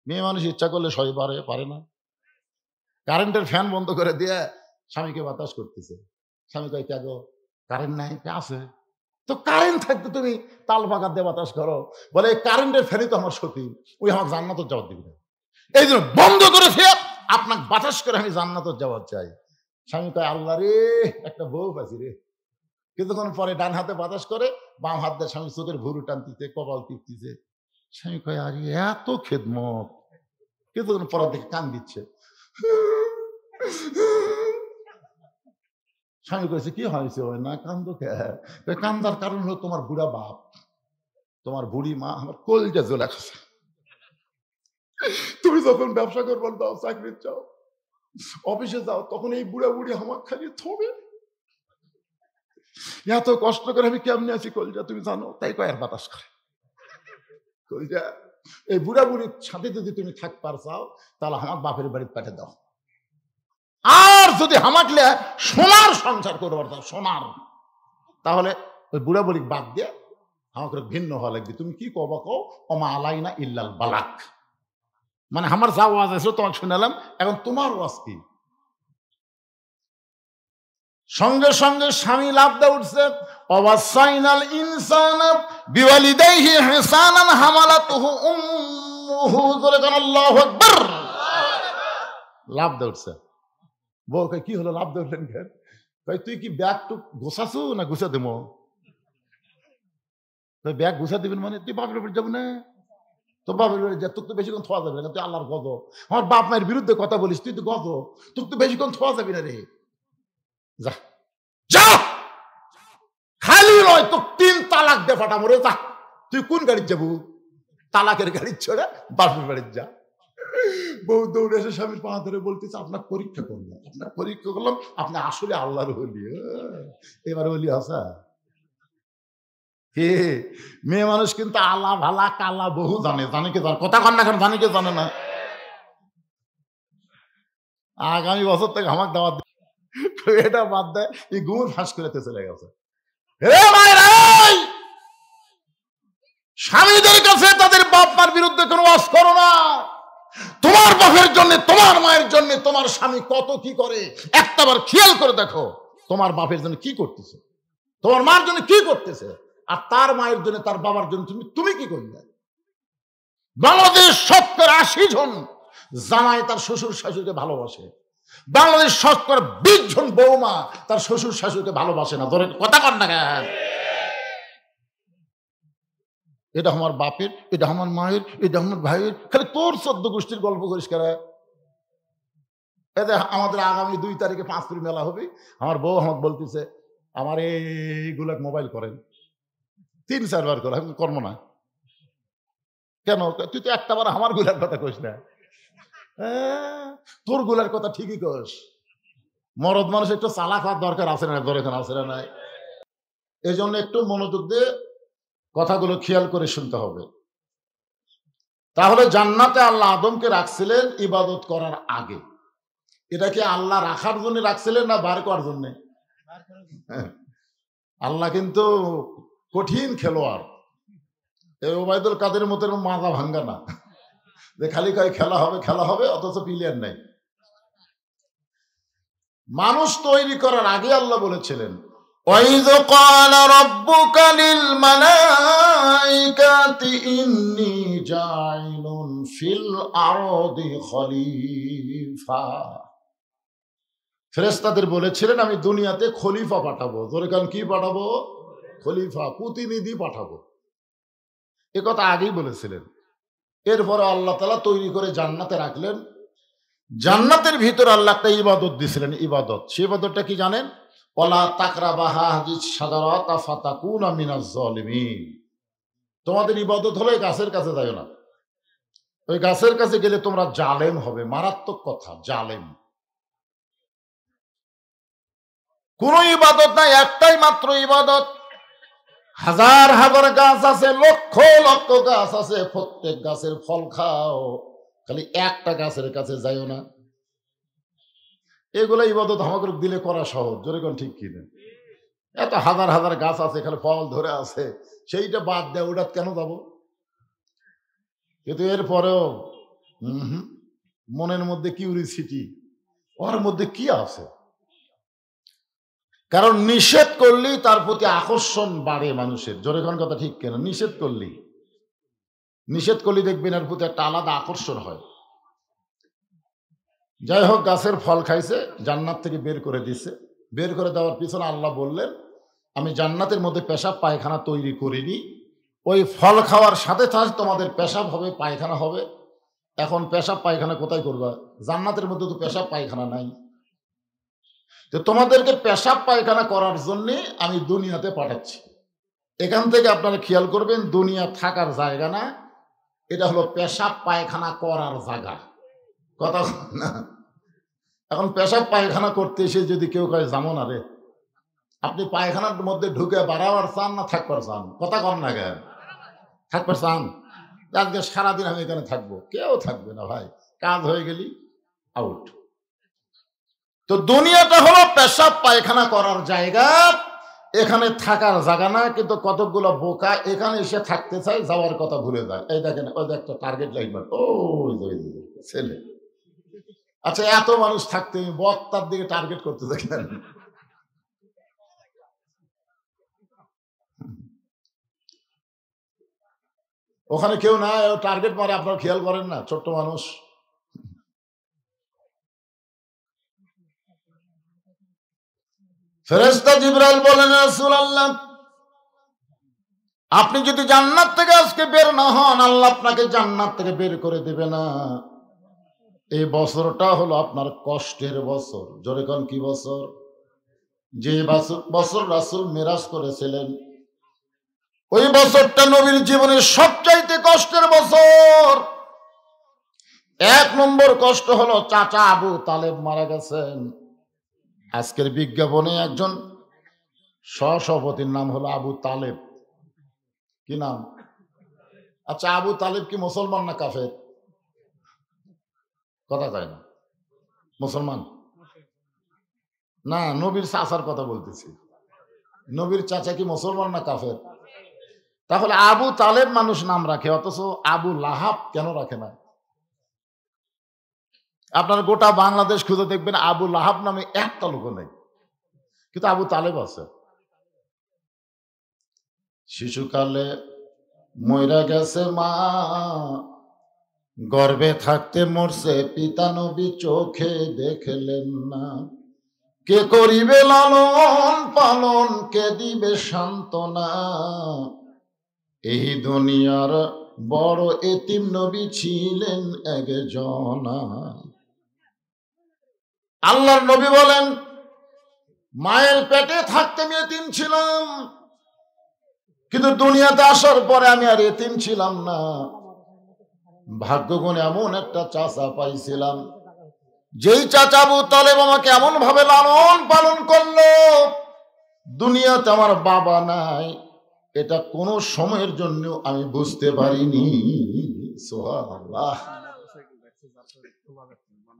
মেয়ে মানুষ ইচ্ছা করলে সবই পারে, পারে না। কারেন্টের ফ্যান বন্ধ করে দিয়ে স্বামীকে বাতাস করতেছে। স্বামী কয় কে গো, কারেন্ট নাই? আছে। তো কারেন্ট থাকতে তুমি তাল পাকার দিয়ে বাতাস করো। বলে এই কারেন্টের ফ্যানই তো আমার সতী, ওই আমার জান্নাতের জবাব দিবি না। এই জন্য বন্ধ করে ফের আপনাকে বাতাস করে আমি জান্নাতের জবাব চাই। স্বামী কয় আল্লাহ রে, একটা বউ পাইছি রে। কিছুক্ষণ পরে ডান হাতে বাতাস করে, বাম হাত দিয়ে স্বামী চোখের ভুরু টানতেছে, কপাল টিপতেছে। স্বামী কয় আরে এত খেদমত। কিছুক্ষণ পর দেখে কান দিচ্ছে। স্বামী কয়েছে কি হয়েছে? না কান্দ কে? কান্দার কারণ হলো তোমার বুড়া বাপ, তোমার বুড়ি মা আমার কলজা জ্বলে গেছে। তুমি যখন ব্যবসা করবার দাও, চাকরি চাও, অফিসে যাও, তখন এই বুড়া বুড়ি আমার খালি থবে। এত কষ্ট করে আমি কেমনে আছি কলজা তুমি জানো? তাই কয়ের বাতাস করে কলজা। এই বুড়া বুড়ির সাথে যদি তুমি থাকবার চাও, তাহলে আমার বাপের বাড়িতে পাঠিয়ে দাও। আর যদি হামাকলে সোনার সংসার করবার দাও, সোনার, তাহলে ওই বুড়া বুড়ি বাদ দিয়ে আমাকে ভিন্ন হওয়া লাগবে। তুমি কি কবা কও, অমা আলাইনা ইল্লাল বালাক। মানে আমার যা ওয়াজ আছে তোমাকে শুনালাম, এখন তোমার ওয়াজ কি? সঙ্গে সঙ্গে স্বামী লাভ দিয়ে উঠছে, অবাসাইনাল ইনসানা বিওয়ালিদাইহি ইহসানান হামালাতুহু উম্মুহু, জোরে কোন আল্লাহু আকবার। লাভ দিয়ে উঠছে। বউ কয় কি হলো, লাভ দিয়ে উঠলেন কেন? কয় তুই কি ব্যাগ টুক গোছাছো না গুছা দেবো? ব্যাগ গুছা দিবেন মানে তুই বাপের বাড়ি যাবো না? তো বাপের বাড়ি যা, তোর তো বেশিক্ষণ থোয়া যাবে না, তুই আল্লাহর গজব। আমার বাপ মায়ের বিরুদ্ধে কথা বলিস, তুই তো গজব, তোর তো বেশিক্ষণ থোয়া যাবি না রে। যা যা, খালি নয় তো 3 তালাক দে ফাটামো রে। যা, তুই কোন গাড়ি যাবো? তালাকের গাড়ি ছেড়ে বাপের বাড়ি যা। বউ দৌড়ে এসে স্বামীর পা ধরে বলতেছে আপনার পরীক্ষা করলাম, আপনার পরীক্ষা করলাম, আপনি আসলে আল্লাহর ওলি। এবার ওলি আসা হে, মেয়ে মানুষ কিন্তু আলা ভালা কালা বহু জানে। জানে কি জানে? কথা কন না কেন? জানে কি জানে না? আগামী বছর থেকে আমাকে দাওয়াত এটা বাদ দেয়, এই গুমর ফাঁস করে চলে গেছে। স্বামীদের কাছে তাদের বাপ মার বিরুদ্ধে কোনো ওয়াজ করো না। তোমার বাপের জন্য, তোমার মায়ের জন্য তোমার স্বামী কত কি করে একটাবার খেয়াল করে দেখো। তোমার বাপের জন্য কি করতেছে, তোমার মার জন্য কি করতেছে, আর তার মায়ের জন্য, তার বাবার জন্য তুমি কি করবে? বাংলাদেশ 70-80 জন জামাই তার শ্বশুর শাশুড়িকে ভালোবাসে। বাংলাদেশ 20 জন বৌমা তার শ্বশুর শাশুড়িকে ভালোবাসে না। ধরে কথা কন না কেন? এটা আমার বাপের, এটা আমার মায়ের, এটা আমার ভাইয়ের, খালি তোর 14 গোষ্ঠীর গল্প করিস কেন? এতে আমাদের আগামী 2 তারিখে 5 তারিখ মেলা হবে। আমার বউ আমাকে বলতেছে আমার এইগুলা মোবাইল করেন 3-4 বার করে। আমি করবো না কেন? তুই তো একটা বার আমার গুলার কথা কইস না। তোর গুলার কথা ঠিকই কস। মরদ মানুষ একটু চালাক হওয়ার দরকার আছে না? দরকার আছে না? নাই। এই জন্য একটু মনোযোগ দিয়ে কথাগুলো খেয়াল করে শুনতে হবে। তাহলে জান্নাতে আল্লাহ আদমকে রাখছিলেন ইবাদত করার আগে। এটা কি আল্লাহ রাখার জন্য রাখছিলেন না বার করার জন্য? আল্লাহ কিন্তু কঠিন খেলোয়াড়। এই ওবায়দুল কাদের মতো মাজা ভাঙ্গা না যে খালি কয় খেলা হবে খেলা হবে, অথচ প্লেয়ার নাই। মানুষ তৈরি করার আগে আল্লাহ বলেছিলেন وَإِذْ قَالَ رَبُّكَ لِلْمَلَائِكَةِ إِنِّي جَاعِلٌ فِي الْأَرْضِ خَلِيفَةً। ফেরেশতাদের বলেছিলেন আমি দুনিয়াতে খলিফা পাঠাবো। জোরে কান কি পাঠাবো? খলিফা, প্রতিনিধি পাঠাবো। এ কথা আগেই বলেছিলেন। এরপরে আল্লাহ তাআলা তৈরি করে জান্নাতে রাখলেন। জান্নাতের ভিতর আল্লাহ একটা ইবাদত দিয়েছিলেন। ইবাদত, সেই ইবাদতটা কি জানেন? ওয়ালা তাকরাবা হাযিস শাজারাতা ফাতাকুনা মিনাজ জালিমিন। তোমাদের ইবাদত হলো গাছের কাছে যাও না। ওই গাছের কাছে গেলে তোমরা জালেম হবে। মারাত্মক কথা, জালেম। কোন ইবাদত নাই, একটাই মাত্র ইবাদত। হাজার হাজার গাছ আছে, লক্ষ লক্ষ গাছ আছে, প্রত্যেক গাছের ফল খাও, খালি একটা গাছের কাছে যাইও না। এগুলো ইবাদত আমাদের দিলে করা সহজ। জোরে কোন ঠিক কিনা? এত হাজার হাজার গাছ আছে, খালি ফল ধরে আছে, সেইটা বাদ দেয়, ওটা কেন যাব? কিন্তু এরপরেও হুম, মনের মধ্যে কিউরিসিটি, ওর মধ্যে কি আছে? কারণ নিষেধ করলেই তার প্রতি আকর্ষণ বাড়ে মানুষের। জোরে কোন কথা ঠিক কেন? নিষেধ করলেই দেখবেন এর প্রতি একটা আলাদা আকর্ষণ হয়। যাই হোক, গাছের ফল খাইছে, জান্নাত থেকে বের করে দিছে। বের করে দেওয়ার পিছনে আল্লাহ বললেন, আমি জান্নাতের মধ্যে পেশাব পায়খানা তৈরি করিনি, ওই ফল খাওয়ার সাথে সাথে তোমাদের পেশাব হবে, পায়খানা হবে। এখন পেশাব পায়খানা কোথায় করবা? জান্নাতের মধ্যে তো পেশাব পায়খানা নাই। তো তোমাদেরকে পেশাব পায়খানা করার জন্য আমি দুনিয়াতে পাঠাচ্ছি। এখান থেকে আপনারা খেয়াল করবেন, দুনিয়া থাকার জায়গা না, এটা হলো পেশাব পায়খানা করার জায়গা। কথা না? এখন পেশাব পায়খানা করতে এসে যদি কেউ কয় যাবো না রে, আপনি পায়খানার মধ্যে ঢুকে বাড়াবার চান না থাকবার চান? কথা কর না কেন? থাকবার চান? আজকে সারাদিন আমি এখানে থাকবো, কেউ থাকবে না ভাই, কাজ হয়ে গেলি আউট। তো দুনিয়াটা হলো পেশাব পায়খানা করার জায়গা, এখানে থাকার জায়গা না। কিন্তু কতকগুলো বোকা এখানে এসে থাকতে চায়, যাওয়ার কথা ভুলে যায়। এই দেখেন, ওই একটা টার্গেট লাইট মার, ওই ছেলে। আচ্ছা, এত মানুষ থাকতে বক্তার দিকে টার্গেট করতে দেখেন। ওখানে কেউ না, টার্গেট মারে, আপনারা খেয়াল করেন না? ছোট্ট মানুষ। ফেরেশতা জিবরাইল বলেন, রাসূলুল্লাহ, আপনি যদি জান্নাত থেকে আজকে বের না হন, আল্লাহ আপনাকে জান্নাত থেকে বের করে দিবে না। এই বছরটা হলো আপনার কষ্টের বছর। জোরে কোন কি বছর? যে বছর রাসূল মেরাজ করেছিলেন, ওই বছরটা নবীর জীবনের সবচাইতে কষ্টের বছর। 1 নম্বর কষ্ট হলো চাচা আবু তালেব মারা গেছেন। আজকের বিজ্ঞাপনে একজন সহসভাপতির নাম হলো আবু তালেব। কি নাম? আচ্ছা, আবু তালেব কি মুসলমান না কাফের? কথা কয় না। মুসলমান না, নবীর চাচার কথা বলতেছি। নবীর চাচা কি মুসলমান না কাফের? তাহলে আবু তালেব মানুষ নাম রাখে, অথচ আবু লাহাব কেন রাখে না? আপনার গোটা বাংলাদেশ খুঁজে দেখবেন, আবু লাহাব নামে একটা লোক নেই, কিন্তু আবু তালেব আছে। শিশুকালে মইরা গেছে মা, গর্ভে থাকতে মরছে পিতা, নবী চোখে দেখলেন না। কে করিবে লালন পালন, কে দিবে সান্ত্বনা, এই দুনিয়ার বড় এতিম নবী ছিলেন একজনা। আল্লাহর নবী বলেন, মায়ের পেটে থাকতে আমি এতিম ছিলাম, কিন্তু দুনিয়াতে আসার পরে আমি আর এতিম ছিলাম না। ভাগ্যগুণে এমন একটা চাচা পাইছিলাম, যেই চাচা আবু তালেব আমাকে এমন ভাবে লালন পালন করলো, দুনিয়াতে আমার বাবা নাই, এটা কোন সময়ের জন্য আমি বুঝতে পারিনি। সুবহানাল্লাহ।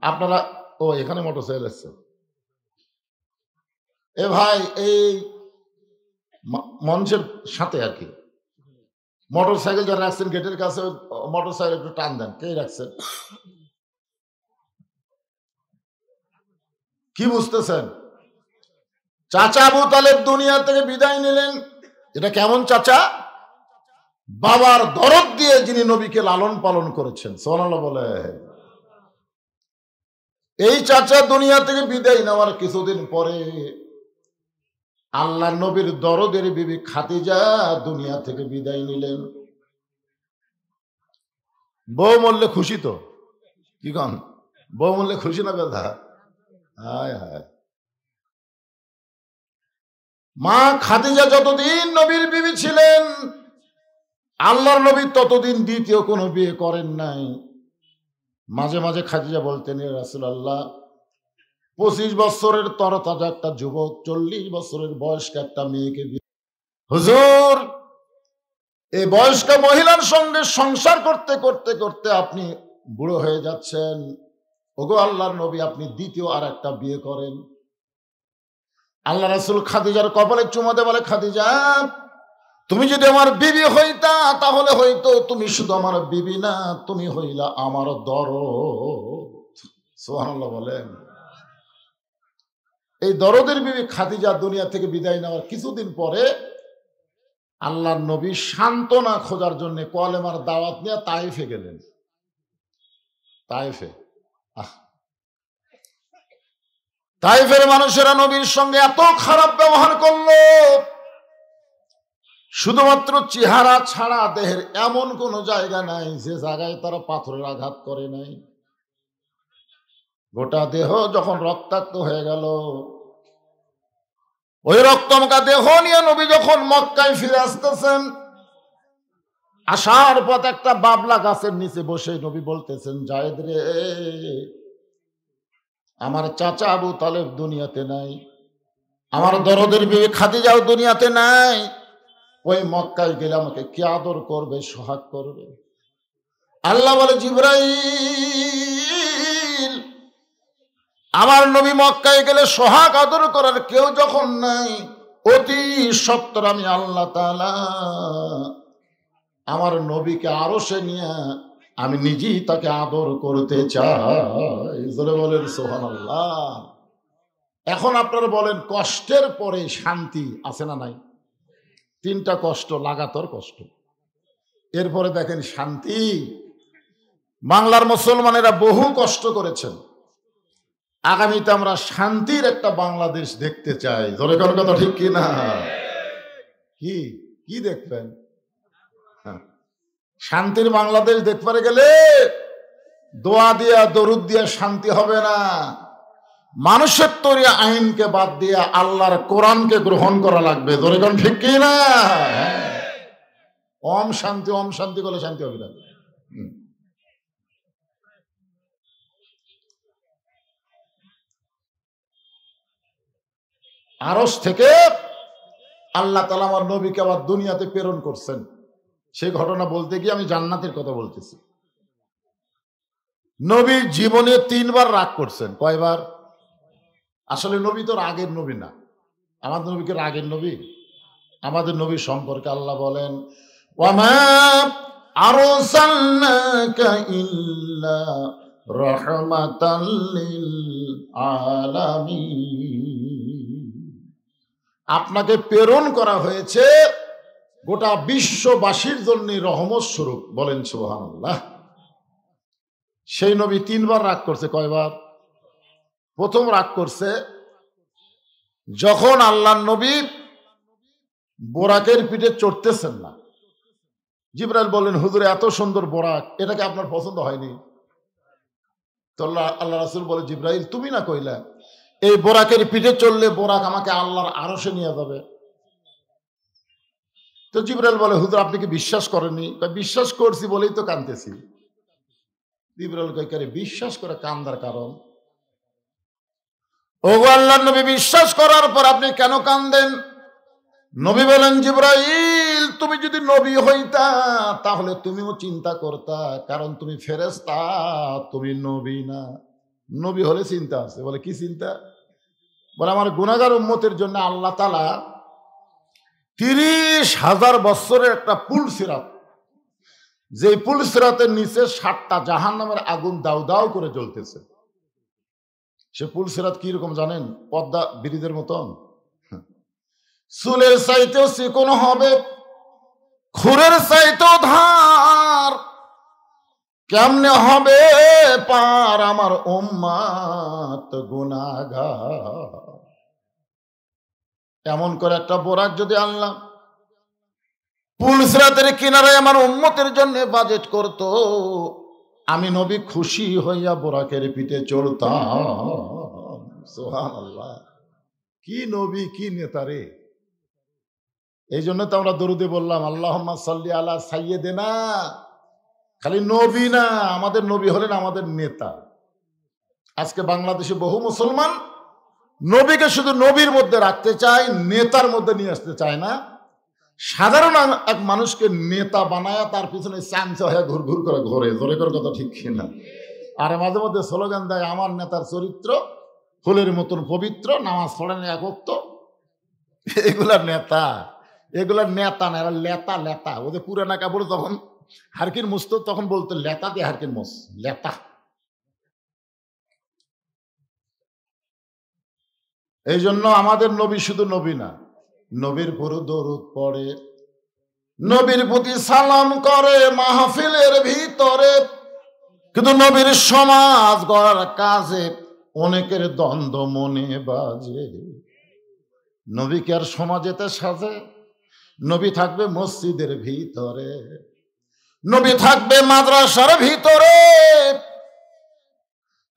আপনারা এখানে মোটরসাইকেল আছে? এ ভাই, এই মঞ্চের সাথে আর কি মোটরসাইকেল যারা রাখছেন গেটের কাছে, মোটরসাইকেল একটু টান দেন। কে রাখছেন? কি বুঝতেছেন? চাচা আবু তালেব দুনিয়া থেকে বিদায় নিলেন। এটা কেমন চাচা? বাবার দরদ দিয়ে যিনি নবীকে লালন পালন করেছেন। সুবহানাল্লাহ বলে। এই চাচা দুনিয়া থেকে বিদায় নেওয়ার কিছুদিন পরে আল্লাহ নবীর দরদের বিবি খাদিজা দুনিয়া থেকে বিদায় নিলেন। বউ মরলে খুশি তো? কি কন? বউ মরলে খুশি না বেদা? হায় হায়। মা খাদিজা যতদিন নবীর বিবি ছিলেন, আল্লাহর নবী ততদিন দ্বিতীয় কোনো বিয়ে করেন নাই। মাঝে মাঝে খাদিজা বলতেন, রাসূলুল্লাহ, 25 বছরের তরতাজা একটা যুবক 40 বছরের বয়স্ক একটা মেয়েকে হুজুর, এই বয়স্ক মহিলার সঙ্গে সংসার করতে করতে করতে আপনি বুড়ো হয়ে যাচ্ছেন। ওগো আল্লাহর নবী, আপনি দ্বিতীয় আর একটা বিয়ে করেন। আল্লাহ রাসূল খাদিজার কপালে চুমা দিয়ে বলে, খাদিজা, তুমি যদি আমার বিবি হইতা তাহলে হয়তো তুমি শুধু আমার বিবি না, তুমি হইলা আমার দরদ। সুবহানাল্লাহ বলেন। এই দরদের বিবি খাদিজা দুনিয়া থেকে বিদায় নেওয়ার কিছুদিন পরে আল্লাহর নবী সান্ত্বনা খোঁজার জন্য কলেমার দাওয়াত নিয়ে তায়েফে গেলেন। তায়েফে তায়েফের মানুষেরা নবীর সঙ্গে এত খারাপ ব্যবহার করলো, শুধুমাত্র চেহারা ছাড়া দেহের এমন কোন জায়গা নাই যে জায়গায় তারা পাথরের আঘাত করে নাই। গোটা দেহ যখন রক্তাক্ত হয়ে গেল, ওই রক্তমাখা দেহ নিয়ে নবী যখন মক্কায় ফিরে আসতেছেন, আসার পথ একটা বাবলা গাছের নিচে বসে নবী বলতেছেন, জায়েদ রে, আমার চাচা আবু তালেব দুনিয়াতে নাই, আমার দরদের বিবি খাদিজাও দুনিয়াতে নাই, ওই মক্কায় গেলে আমাকে কি আদর করবে, সোহাগ করবে? আল্লাহ বলে, জিবরাইল, আমার নবী মক্কায় গেলে সোহাগ আদর করার কেউ যখন নাই, অতি সত্বর আমি আল্লাহ তাআলা আমার নবীকে আরশে নিয়ে আমি নিজেই তাকে আদর করতে চাই। জোরে বলেন সুবহানাল্লাহ। এখন আপনারা বলেন, কষ্টের পরে শান্তি আছে না নাই? তিনটা কষ্ট, লাগাতার কষ্ট, এরপরে দেখেন শান্তি। বাংলার মুসলমানেরা বহু কষ্ট করেছেন, আগামীতে আমরা শান্তির একটা বাংলাদেশ দেখতে চাই। জোরে কোন কথা ঠিক কি না? কি কি দেখবেন? শান্তির বাংলাদেশ দেখতে গেলে দোয়া দিয়া দরুদ দিয়া শান্তি হবে না, মানুষের তৈরি আইনকে বাদ দিয়ে আল্লাহর কোরআনকে গ্রহণ করা লাগবে। জোরে কোন ঠিক কি না? ওম শান্তি ওম শান্তি করলে শান্তি হবে না। আরশ থেকে আল্লাহ তাআলা আমার নবীকে আবার দুনিয়াতে প্রেরণ করছেন। সেই ঘটনা বলতে গিয়ে আমি জান্নাতের কথা বলতেছি। নবী জীবনে 3 বার রাগ করছেন। কয়বার? আসলে নবী তো রাগের নবী না। আমাদের নবীকে রাগের নবী? আমাদের নবী সম্পর্কে আল্লাহ বলেন, ওয়ামা আরসালনাকা ইল্লা রাহমাতাল লিল আলামিন। আপনাকে প্রেরণ করা হয়েছে গোটা বিশ্ববাসীর জন্য রহমত স্বরূপ। বলেন সুবহানাল্লাহ। সেই নবী 3 বার রাগ করছে। কয়বার? প্রথম রাগ করছে যখন আল্লাহর নবী বোরাকের পিঠে চড়তেছেন না। জিবরাইল বললেন, হুজুর এত সুন্দর বোরাক, এটাকে আপনার পছন্দ হয়নি? তো আল্লাহ রাসূল বলে, জিবরাইল তুমি না কইলা এই বোরাকের পিঠে চললে বোরাক আমাকে আল্লাহর আরশে নিয়ে যাবে? তো জিবরাইল বলে, হুজুর আপনি কি বিশ্বাস করেননি? বিশ্বাস করছি বলেই তো কাঁদতেছি। জিবরাইল কয়, বিশ্বাস করে কান্দার কারণ? ওগো আল্লাহর নবী, বিশ্বাস করার পর আপনি কেন কাঁদেন? নবী বলেন, জিবরাইল তুমি যদি নবী হইতা তাহলে তুমিও চিন্তা করতা, কারণ তুমি ফেরেশতা, তুমি নবী না। নবী হলে চিন্তা আছে। বলে কি চিন্তা? বলে আমার গুনাহগার উম্মতের জন্য আল্লাহ তাআলা 30,000 বছরের একটা পুল সিরাত, যে পুল সিরাতের নিচে 7টা জাহান্নামের আগুন দাউ দাউ করে জ্বলতেছে। সে পুল সিরাত কি রকম জানেন? পদ্মা ব্রিজের মতন, চুলের চাইতেও চিকন হবে, খুরের চাইতেও ধার। কেমনে হবে পার আমার উম্মত গুনাহগার? এমন করে একটা বোরাক যদি আল্লাহ পুল সিরাতের কিনারায় আমার উম্মতের জন্য বাজেট করত, আমি নবী খুশি হইয়া বোরাকের পিঠে চড়তাম। সুবহানাল্লাহ। কি নবী, কি নেতা রে! এই জন্য তো আমরা দরুদে বললাম, আল্লাহুম্মা সাল্লি আলা সাইয়্যিদিনা। খালি নবী না, আমাদের নবী হলেন আমাদের নেতা। আজকে বাংলাদেশে বহু মুসলমান নবীকে শুধু নবীর মধ্যে রাখতে চায়, নেতার মধ্যে নিয়ে আসতে চায় না। সাধারণ এক মানুষকে নেতা বানায় তার পিছনে চামচা হয়ে ঘুর ঘুর করে ঘোরে। জোরে করে কথা ঠিক কিনা? আর মাঝে মধ্যে স্লোগান দেয়, আমার নেতার চরিত্র ফুলের মতন পবিত্র, নামাজ পড়েন এক ওয়াক্ত। এগুলা নেতা? এগুলা নেতা না, এরা লেতা লেতা। ওদের পুরানা কাপড় তখন হারকিন মুস্ত, তখন বলতো লেতা দিয়ে হারকিন মুস, লেতা। এই জন্য আমাদের নবী শুধু নবী না, নবীর পুরো দরুদ পড়ে, নবীর প্রতি সালাম করে মাহফিলের ভিতরে, কিন্তু নবীর সমাজ গড়ার কাজে অনেকের দ্বন্দ্ব মনে বাজে। নবীকে আর সমাজেতে সাজে? নবী থাকবে মসজিদের ভিতরে, নবী থাকবে মাদ্রাসার ভিতরে।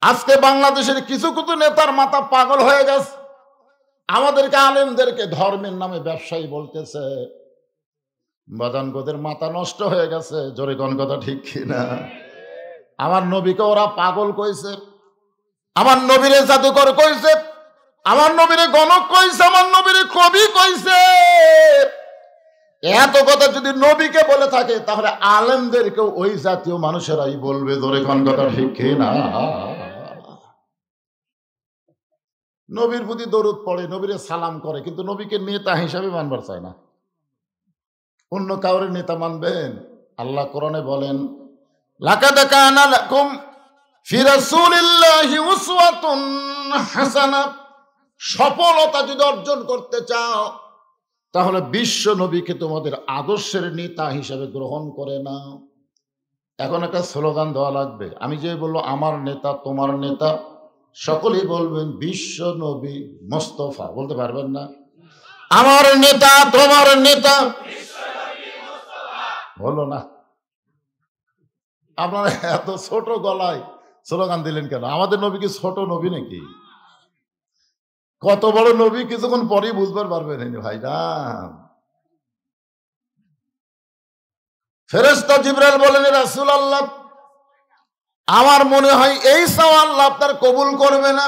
আজকে বাংলাদেশের কিছু কিছু নেতার মাথা পাগল হয়ে গেছে, আমাদেরকে আলেমদেরকে ধর্মের নামে ব্যবসায়ী বলতেছে। বাদানগোদের মাথা নষ্ট হয়ে গেছে, জোরে কোন কথা ঠিক কিনা? আমার নবীকে ওরা পাগল কইছে, আমার নবীরে জাদুকর কইছে, আমার নবীরে গণক কইছে, আমার নবীরে কবি কইছে। এত কথা যদি নবীকে বলে থাকে, তাহলে আলেমদেরকেও ওই জাতীয় মানুষেরাই বলবে, জোরে কোন কথা ঠিক কিনা? নবীর প্রতি দরুদ পড়ে, নবীরে সালাম করে, কিন্তু নবীকে নেতা হিসাবে মানবার চায় না। অন্য কাউরে নেতা মানবেন? আল্লাহ কোরআনে বলেন, লাকাদ কানা লাকুম ফি রাসূলিল্লাহি উসওয়াতুন হাসানাহ। সফলতা যদি অর্জন করতে চাও, তাহলে বিশ্ব নবীকে তোমাদের আদর্শের নেতা হিসাবে গ্রহণ করে নাও। এখন একটা স্লোগান দেওয়া লাগবে। আমি যে বলবো আমার নেতা তোমার নেতা, সকলেই বলবেন বিশ্ব নবী মোস্তফা। বলতে পারবেন না? আমার নেতা তোমার নেতা বলো না। আপনারা এত ছোট গলায় স্লোগান দিলেন কেন? আমাদের নবী কি ছোট নবী নাকি? কত বড় নবী কিছুক্ষণ পরেই বুঝবার পারবেন ভাইরা। ফেরেশতা জিবরাইল বলেন, রাসূলুল্লাহ, আমার মনে হয় এই চাওয়া আল্লাহ আপনার কবুল করবে না।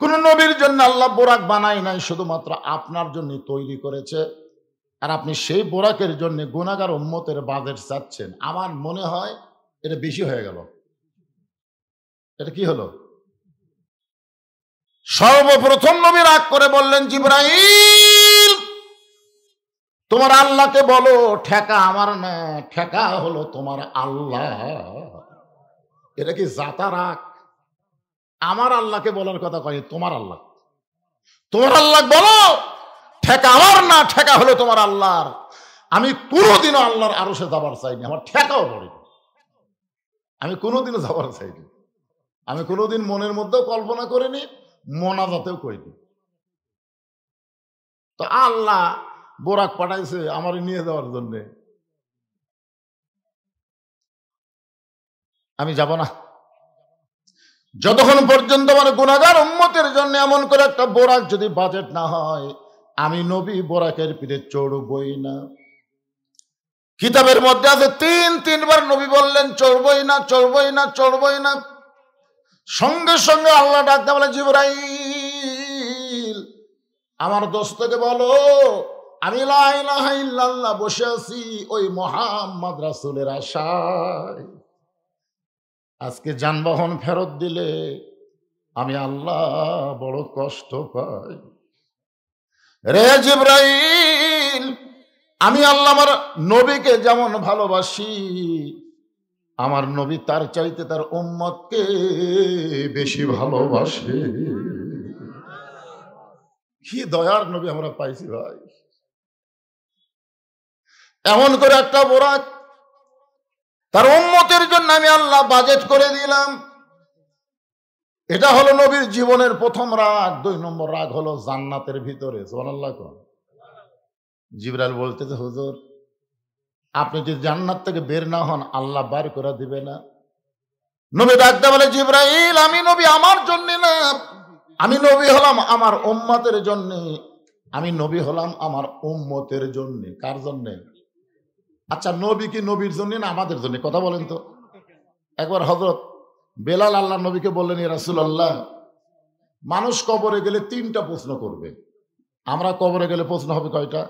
কোন নবীর জন্য আল্লাহ বোরাক বানায় নাই, শুধুমাত্র আপনার জন্য তৈরি করেছে। আর আপনি সেই বোরাকের জন্য গুনাহগার উম্মতের বাজেট চাচ্ছেন। আমার মনে হয় এটা বেশি হয়ে গেল। এটা কি হলো? সর্বপ্রথম নবী রাগ করে বললেন, জিবরাইল, তোমার আল্লাহকে বলো ঠেকা আমার না, ঠেকা হলো তোমার আল্লাহ। এটা কি জাতা রাগ? আমার আল্লাহকে বলার কথা কয়, তোমার আল্লাহ, তোমার আল্লাহ বলো ঠেকা আমার না, ঠেকা হলো তোমার আল্লাহর। আমি কোনোদিনও আল্লাহর আরশে যাবার চাইনি, আমার ঠেকাও পড়েনি। আমি কোনোদিনও যাবার চাইনি, আমি কোনোদিন মনের মধ্যেও কল্পনা করিনি, মোনাজাতেও করিনি। তো আল্লাহ বোরাক পাঠাইছে আমার নিয়ে যাওয়ার জন্য, আমি যাব না যতক্ষণ পর্যন্ত আমার গুনাহগার উম্মতের জন্য এমন করে একটা বোরাক যদি বাজেট না হয়, আমি নবী বোরাকের পিঠে চড়বই না। কিতাবের মধ্যে আছে তিনবার নবী বললেন চড়বই না, চড়বই না, চড়বই না। সঙ্গে সঙ্গে আল্লাহ ডাকতে বলে, জিবরাইল, আমার দোস্তকে বলো আমি লা ইলাহা ইল্লাল্লাহ বসে আছি ওই মুহাম্মদ রাসূলের আশায়। আজকে যানবাহন ফেরত দিলে আমি আল্লাহ বড় কষ্ট পাই। রে জিবরাইল, আমি আল্লাহ আমার নবীকে যেমন ভালোবাসি, আমার নবী তার চাইতে তার উম্মতকে বেশি ভালোবাসে। কি দয়ার নবী আমরা পাইছি ভাই। এমন করে একটা বোরাক তার উম্মতের জন্য আমি আল্লাহ বাজেট করে দিলাম। এটা হলো নবীর জীবনের প্রথম রাগ। 2 নম্বর রাগ হলো জান্নাতের ভিতরে। সুবহানাল্লাহ। জিবরাইল বলতেছে, হুজুর, আপনি যদি জান্নাত থেকে বের না হন, আল্লাহ বার করে দিবে না। নবী ডাকতে বলে, জিবরাইল, আমি নবী আমার জন্য না, আমি নবী হলাম আমার উম্মতের জন্য। আমি নবী হলাম আমার উম্মতের জন্য। কার জন্য? আচ্ছা, নবী কি নবীর জন্য না আমাদের জন্য? কথা বলেন তো। একবার হযরত বেলাল আল্লাহ নবীকে বললেন, ইয়া রাসূলুল্লাহ, মানুষ কবরে গেলে 3টা প্রশ্ন করবে। আমরা কবরে গেলে প্রশ্ন হবে কয়টা?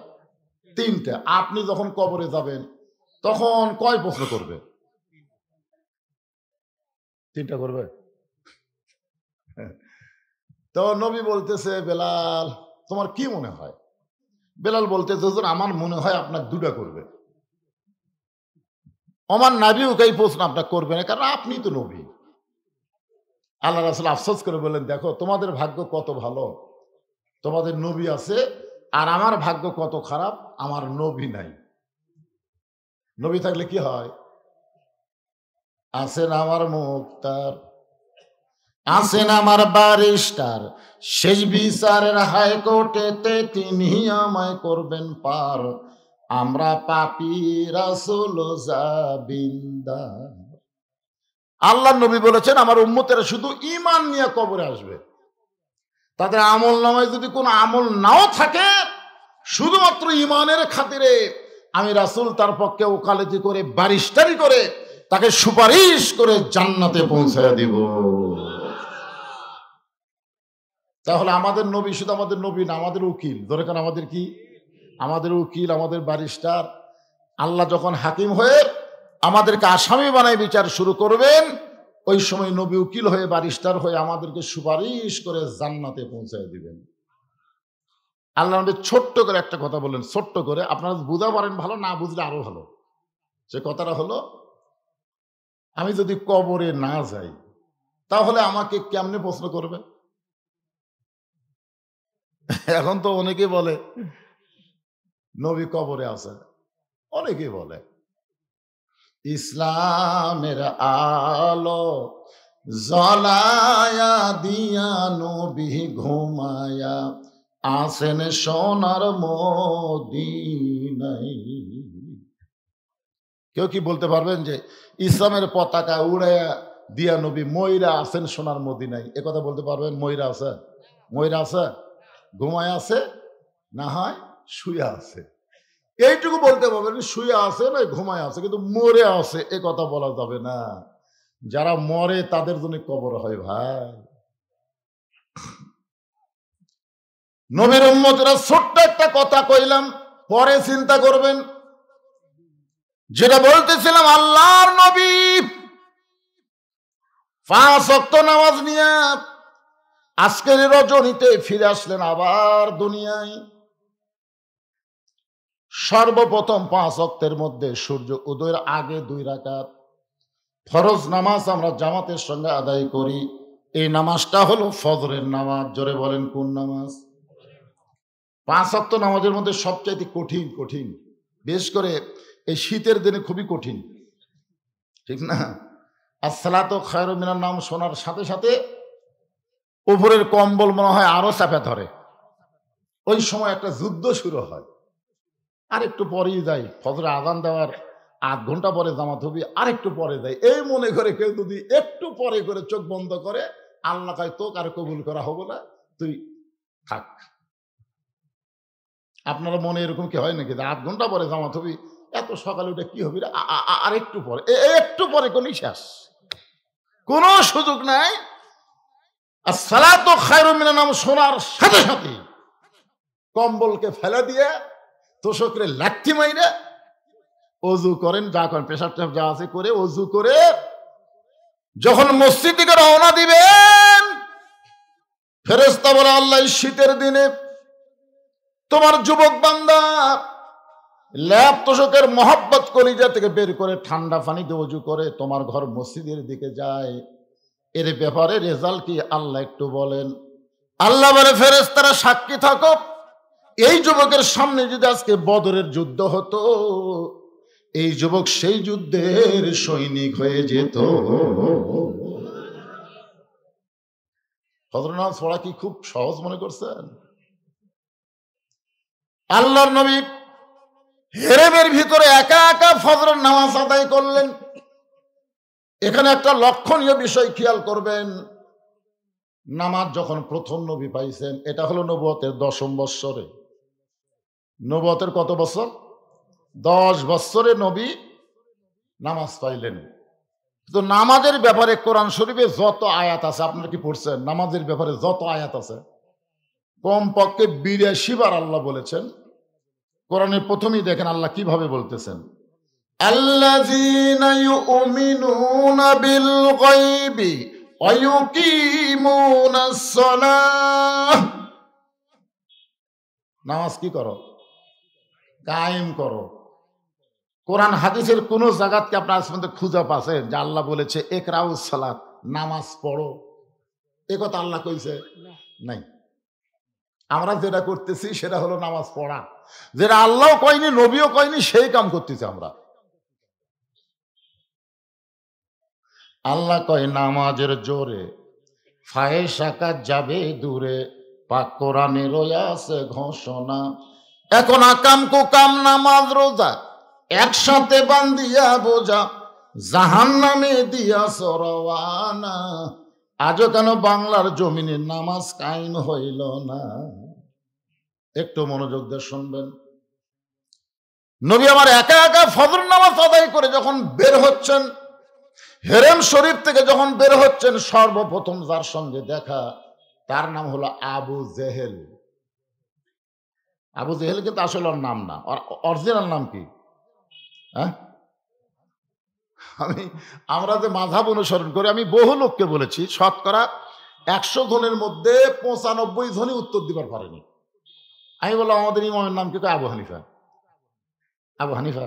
3টা। আপনি যখন কবরে যাবেন তখন কয় প্রশ্ন করবে? 3টা করবে। তো নবী বলতেছে, বেলাল, তোমার কি মনে হয় বেলাল বলতে হুজুর আমার মনে হয় আপনার দুটা করবে। আমার নবীও এই প্রশ্ন আপনার করবে না, কারণ আপনি তো নবী। আল্লাহ রাসূল আফসোস করে বললেন, দেখো তোমাদের ভাগ্য কত ভালো, তোমাদের নবী আছে, আর আমার ভাগ্য কত খারাপ, আমার নবী নাই। নবী থাকলে কি হয়? আছেন আমার মুক্তার, আছেন আমার ব্যারিস্টার, শেষ বিচারের হাইকোর্টেতে তিনি আমায় করবেন পার, আমরা পাপী রাসূল জাবিন্দার। আল্লাহ নবী বলেছেন আমার উম্মতেরা শুধু ঈমান নিয়ে কবরে আসবে, তাদের আমল নামায় যদি কোনো আমল নাও থাকে, শুধুমাত্র ঈমানের খাতিরে আমি রাসূল তার পক্ষে ওকালতি করে, ব্যারিস্টারি করে, তাকে সুপারিশ করে জান্নাতে পৌঁছায় দিব। তাহলে আমাদের নবী শুধু আমাদের নবী না, আমাদের উকিল। দরকার আমাদের কি? আমাদের উকিল, আমাদের ব্যারিস্টার। আল্লাহ যখন হাকিম হয়ে আমাদেরকে আসামি বানায় বিচার শুরু করবেন, ওই সময় নবী উকিল হয়ে, ব্যারিস্টার হয়ে আমাদেরকে সুপারিশ করে জান্নাতে পৌঁছায় দিবেন। আল্লাহ নবী ছোট্ট করে একটা কথা বললেন, ছোট্ট করে, আপনারা বুঝা পারেন ভালো, না বুঝলে আরো ভালো। সে কথাটা হলো, আমি যদি কবরে না যাই তাহলে আমাকে কেমনে প্রশ্ন করবে? এখন তো অনেকে বলে নবী কবরে আছে, অনেকে বলে ইসলামের আলো জ্বলায়া দিয়া নবী ঘুমায়া আসেন সোনার মদিনায়। কেউ কি বলতে পারবেন যে ইসলামের পতাকা উড়ে দিয়া নবী ময়রা আছেন সোনার মদিনায়? এ কথা বলতে পারবেন? ময়রা আছে? ময়রা আছে? ঘুমায় আছে, না হয় শুয়ে আছে, এইটুকু বলতে পারবেন। শুয়ে আছে না ঘুমায় আছে, কিন্তু মরে আছে এ কথা বলা যাবে না। যারা মরে তাদের জন্য কবর হয় ভাই। নবীর উম্মতেরা ছোট্ট একটা কথা কইলাম, পরে চিন্তা করবেন। যেটা বলতেছিলাম, আল্লাহর নবী 5 ওয়াক্ত নামাজ নিয়ে আজকের রজনীতে ফিরে আসলেন আবার দুনিয়ায়। সর্বপ্রথম 5 ওয়াক্তের মধ্যে সূর্য উদয়ের আগে 2 রাকাত ফরজ নামাজ আমরা জামাতের সঙ্গে আদায় করি। এই নামাজটা হলো ফজরের নামাজ। জোরে বলেন কোন নামাজ? 5 ওয়াক্ত নামাজের মধ্যে সবচাইতে কঠিন, বিশেষ করে এই শীতের দিনে খুবই কঠিন, ঠিক না? আসসালাতু খায়রুম মিনান নাওম শোনার সাথে সাথে উপরের কম্বল মনে হয় আরো চাপে ধরে। ওই সময় একটা যুদ্ধ শুরু হয়। আর একটু পরেই যাই, ফজরে আযান দেওয়ার 8 ঘন্টা পরে জামাত হবে, আর একটু পরে যাই, এই মনে করে কেউ যদি একটু পরে করে চোখ বন্ধ করে, আল্লাহ কয় তোকে আর কবুল করা হবে না, তুই থাক। আপনারা মনে এরকম কি হয় নাকি? 8 ঘন্টা পরে জামাত হবে, এত সকালে উঠে কি হবে? আর একটু পরে, একটু পরে কোন শেষ, কোন সুযোগ নাই। আসসালাতু খায়রুম মিনান নাওম শোনার সাথে সাথে কম্বলকে ফেলে দিয়ে তোষকরে লাথি মাইরে অজু করেন, যা করেন, পেশাব টেশাব যা আছে করে অজু করে যখন মসজিদ থেকে রওনা দিবেন, ফেরেশতা বলে আল্লাহ শীতের দিনে তোমার যুবক বান্দা ল্যাপ তোষকের মহব্বত কলিজা থেকে বের করে ঠান্ডা পানিতে অজু করে তোমার ঘর মসজিদের দিকে যায়, এর ব্যাপারে রেজাল্ট কি আল্লাহ একটু বলেন। আল্লাহ বলে ফেরেশতারা সাক্ষী থাকো, এই যুবকের সামনে যদি আজকে বদরের যুদ্ধ হতো, এই যুবক সেই যুদ্ধের সৈনিক হয়ে যেত। ফজর নামাজ পড়া কি খুব সহজ মনে করছেন? আল্লাহর নবী হেরেমের ভিতরে একা একা ফজরের নামাজ আদায় করলেন। এখানে একটা লক্ষণীয় বিষয় খেয়াল করবেন। নামাজ যখন প্রথম নবী পাইছেন, এটা হলো নবুয়তের 10ম বৎসরে। নবুয়তের কত বছর? 10 বৎসরে নবী নামাজ পাইলেন। তো নামাজের ব্যাপারে কোরআন শরীফে যত আয়াত আছে, আপনারা কি পড়ছেন? নামাজের ব্যাপারে যত আয়াত আছে কমপক্ষে 82 বার আল্লাহ বলেছেন। কোরআনের প্রথমেই দেখেন আল্লাহ কিভাবে বলতেছেন, আল্লাযীনা ইউমিনুনা বিল গায়বি ওয়া ইউকিমুনাস সালাহ। নামাজ কি করো? কায়েম করো। কোরআন হাদিসের কোন জায়গাতে আপনার মধ্যে খুঁজে পাচ্ছেন যে আল্লাহ বলেছে ইকরাউস সালাত, নামাজ পড়ো? এ কথা আল্লাহ কইছে? নাই। আমরা যেটা করতেছি সেটা হলো নামাজ পড়া, যেটা আল্লাহ কয়নি নবীও কয়নি, সেই কাম করতেছি আমরা। আল্লাহ কয় নামাজের জোরে ফায়েশা কাজ যাবে দূরে, পাক কোরআনে রয়েছে ঘোষণা। এখন আকাম কুকাম নামাজ রোজা একসাথে বান্ধিয়া বোঝা, জাহান্নামে দিয়া সরওয়ানা। আজও কেন বাংলার জমিনে নামাজ কায়েম হইল না? একটু মনোযোগ দিয়ে শুনবেন। নবী আমার একা একা ফজর নামাজ আদায় করে যখন বের হচ্ছেন, হেরেম শরীফ থেকে যখন বের হচ্ছেন, সর্বপ্রথম যার সঙ্গে দেখা তার নাম হলো আবু জেহেল। আবু জেহেল কিন্তু আসলে ওর নাম না, অরিজিনাল নাম কি? হ্যাঁ, আমরা যে মাযহাব অনুসরণ করি, আমি বহু লোককে বলেছি, শতকরা 100 জনের মধ্যে 95 জনই উত্তর দিবার পারেনি। আমি বললাম আমাদের ইমামের নাম কি? আবু হানিফা। আবু হানিফা,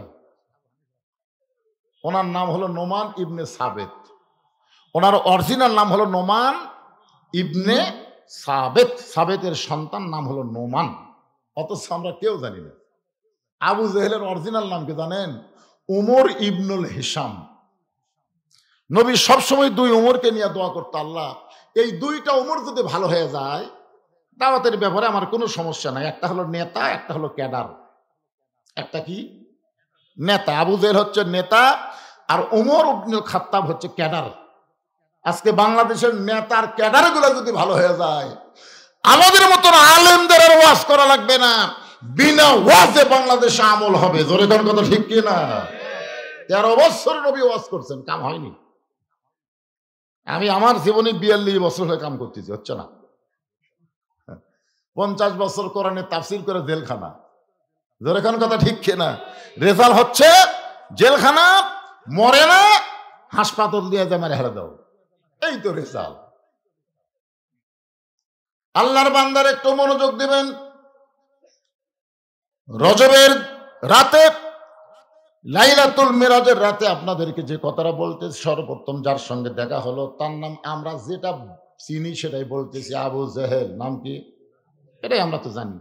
ওনার নাম হলো নোমান ইবনে সাবেত। ওনার অরিজিনাল নাম হলো নোমান ইবনে সাবেত। সাবেতের সন্তান নাম হলো নোমান, অথচ আমরা কেউ জানি না। আবু জেহেলের অরিজিনাল নাম কি জানেন? উমর ইবনুল হিসাম। নবী সবসময় 2 উমরকে নিয়ে দোয়া করতো, আল্লাহ এই 2টা উমর যদি ভালো হয়ে যায়, দাওয়াতের ব্যাপারে আমার কোনো সমস্যা নাই। একটা হলো নেতা, একটা হলো ক্যাডার। একটা কি? নেতা। আবু জেহেল হচ্ছে নেতা, আর উমর ইবনুল খাত্তাব হচ্ছে ক্যাডার। আজকে বাংলাদেশের নেতার ক্যাডার গুলো যদি ভালো হয়ে যায়, আমাদের মতন আলেমদের আর ওয়াজ করা লাগবে না, বিনা ওয়াজে বাংলাদেশে আমল হবে। জোরে কোন কথা ঠিক কি না? 13 বছর নবী ওয়াজ করছেন, কাম হয়নি। আমি আমার জীবনে 42 বছর হয়ে কাম করতেছি, হচ্ছে না। 50 বছর কোরআনে তাফসীর করে জেলখানা। জোরে কোন কথা ঠিক কি না? রেজাল্ট হচ্ছে জেলখানা, মরে না, হাসপাতাল দিয়ে যে মারে হেরে দাও, এই তো রেজাল্ট। আল্লাহর বান্দার একটু মনোযোগ দিবেন। রজবের রাতে, লাইলাতুল মিরাজের রাতে আপনাদেরকে যে কথাটা বলতে, সর্বপ্রথম যার সঙ্গে দেখা হলো তার নাম আমরা যেটা চিনি সেটাই বলতেছি, আবু জেহেল। নাম কি? এটাই আমরা তো জানি।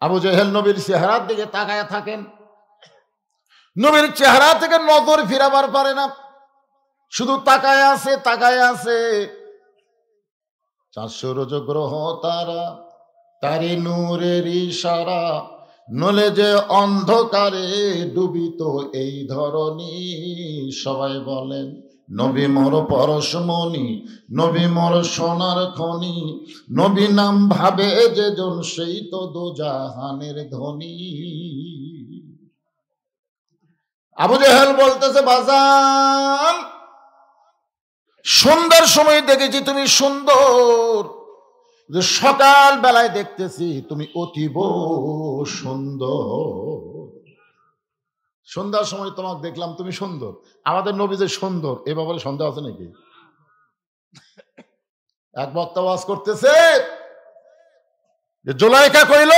আবু জেহেল নবীর চেহারার দিকে তাকায় থাকেন, নবীর চেহারা থেকে নজর ফিরাবার পারে না, শুধু তাকায় আছে, তাকায় আছে। 400 রোজ গ্রহ তারা, তারি নূরের ইশারা, নলে যে অন্ধকারে ডুবিত এই ধরনী। সবাই বলেন নবী মোর পরশমণি, নবী মোর সোনার খনি, নবী নাম ভাবে যে জন সেই তো দোজাহানের ধনী। আবু জেহেল বলতেছে, বাজান সন্ধ্যার সময় দেখেছি তুমি সুন্দর, সকাল বেলায় দেখতেছি তুমি অতীব সুন্দর। সন্ধ্যার সময় তোমাকে দেখলাম তুমি সুন্দর। আমাদের নবী যে সুন্দর, এ ব্যাপারে সন্দেহ আছে নাকি? এক বক্তা ওয়াজ করতেছে, যে জুলাইখা কইল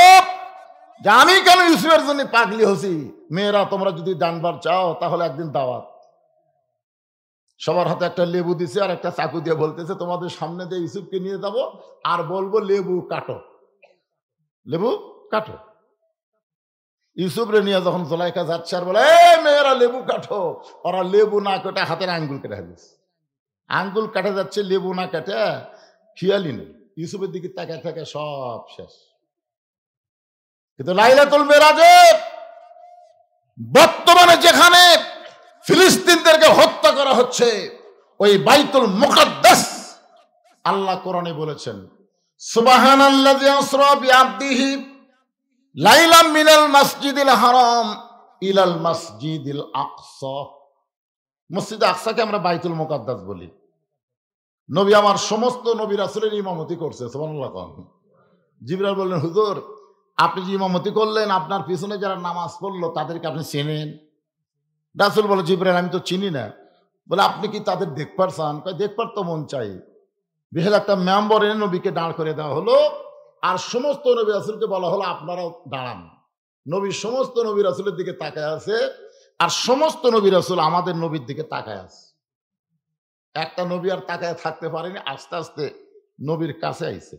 যে আমি কেন ইউসুফের জন্য পাগলি হছি, মেয়েরা তোমরা যদি জানবার চাও তাহলে একদিন দাওয়াত। সবার হাতে একটা লেবু দিছে আর একটা চাকু দিয়ে বলতেছে, তোমাদের সামনে দিয়ে ইউসুফকে নিয়ে যাবো আর বলবো লেবু কাটো, লেবু কাটো। ইউসুফ রে নিয়ে যখন জুলাইখা যাচ্ছে আর বলে, মেয়েরা লেবু কাটো, ওরা লেবু না কেটে হাতের আঙ্গুল কেটে দিচ্ছে। আঙ্গুল কাটে যাচ্ছে, লেবু না কেটে, খেয়ালই নেই। ইউসুফের দিকে তাকায় থাকে, সব শেষ। কিন্তু লাইলাতুল মিরাজে বর্তমানে যেখানে ফিলিস্তিনদেরকে হত্যা করা হচ্ছে, ওই বাইতুল মুকাদ্দাস, আল্লাহ কোরআনে বলেছেন, সুবহানাল্লাযী আসরা বিআবদিহি লাইলাম মিনাল মাসজিদিল হারাম ইলাল মাসজিদিল আকসা। মসজিদে আকসাকে আমরা বাইতুল মুকাদ্দাস বলি। নবী আমার সমস্ত নবী রাসূলের ইমামতি করছে, সুবহানাল্লাহ। জিবরাইল বললেন, হুজুর আপনি যে ইমামতি করলেন, আপনার পিছনে যারা নামাজ পড়লো তাদেরকে আপনি চেনেন? রাসূল বলে, জিবরাইল আমি তো চিনি না। বলে, আপনি কি তাদের দেখবার চান? দেখবার তো মন চাই। বিশাল একটা মেম্বর এনে নবীকে দাঁড় করে দেওয়া হলো, আর সমস্ত নবী রাসূলকে বলা হলো আপনারাও দাঁড়ান। নবী সমস্ত নবী রাসূলের দিকে তাকায় আছে, আর সমস্ত নবী রাসূল আমাদের নবীর দিকে তাকায় আছে। একটা নবী আর তাকায় থাকতে পারেনি, আস্তে আস্তে নবীর কাছে আইছে।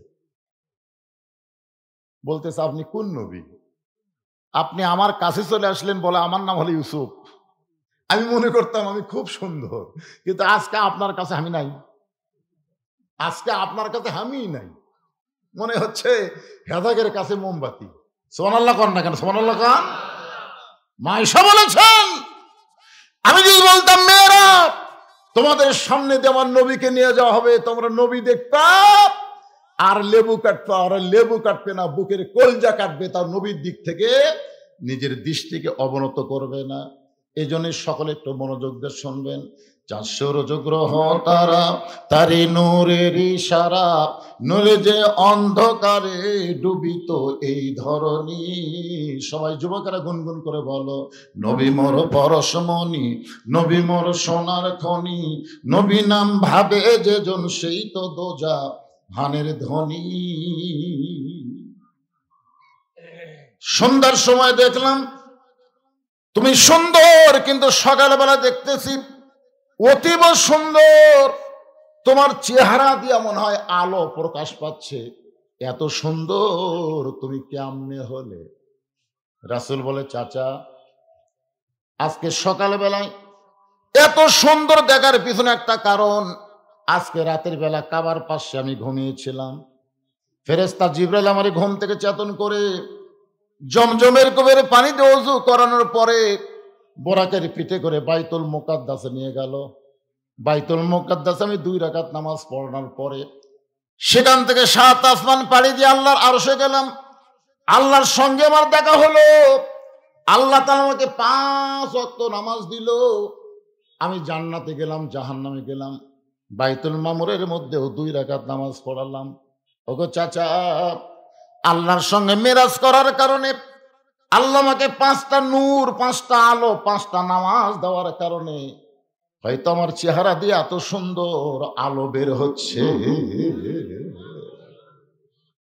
বলতেছে আপনি কোন নবী? আপনি আমার কাছে চলে আসলেন, বলে আমার নাম হলো ইউসুফ। আমি মনে করতাম আমি খুব সুন্দর, কিন্তু আজকে আপনার কাছে আমি নাই। আজকে আপনার কাছে আমি নাই, মনে হচ্ছে হেদাগের কাছে মোমবাতি। সুবহানাল্লাহ কন না কেন? সুবহানাল্লাহ কন। মা ঈসা বলেছেন, আমি যদি বলতাম মেয়েরা তোমাদের সামনে দিয়ে আমার নবীকে নিয়ে যাওয়া হবে, তোমরা নবী দেখবা আর লেবু কাটবা, আর লেবু কাটবে না, বুকের কলজা কাটবে, তার নবীর দিক থেকে নিজের দৃষ্টিকে অবনত করবে না। এই জন্য সকলে একটু মনোযোগ দিয়ে শুনবেন। চাঁদ সূর্য গ্রহ তারা তারি নূরের ইশারা, নূরে যে অন্ধকারে ডুবিত এই ধরনী। সবাই যুবকেরা গুনগুন করে বলো, নবী মোর পরশমণি, নবী মোর সোনার খনি, নবী নাম ভাবে যে জন সেই তো দোজা হানের ধ্বনি। সন্ধ্যার সময় দেখলাম তুমি সুন্দর, কিন্তু সকালবেলা দেখতেছি অতীব সুন্দর। তোমার চেহারা দিয়া মনে হয় আলো প্রকাশ পাচ্ছে, এত সুন্দর তুমি কেমনে হলে? রাসূল বলে, চাচা আজকে সকালবেলায় এত সুন্দর দেখার পিছনে একটা কারণ। আজকে রাতের বেলা কাবার পাশে আমি ঘুমিয়েছিলাম, ফেরেশতা জিবরাইল আমার ঘুম থেকে চেতন করে জমজমের কুবের পানি দিয়ে ওযু করানোর পরে বোরাকের পিঠে করে বাইতুল মুকাদ্দাসে নিয়ে গেল। বাইতুল মুকাদ্দাসে আমি 2 রাকাত নামাজ পড়ানোর পরে সেখান থেকে 7 আসমান পাড়ি দিয়ে আল্লাহর আরশে গেলাম। আল্লাহর সঙ্গে আমার দেখা হলো। আল্লাহ তাআলা আমাকে 5 ওয়াক্ত নামাজ দিল। আমি জান্নাতে গেলাম, জাহান্নামে গেলাম। বাইতুল মামুরের মধ্যেও 2 রাকাত নামাজ পড়ালাম। ওগো চাচা, আল্লাহর সঙ্গে মেরাজ করার কারণে আল্লাহ আমাকে 5টা নূর, 5টা আলো, 5টা নামাজ দেওয়ার কারণে হয়তো আমার চেহারা দিয়ে এত সুন্দর আলো বের হচ্ছে।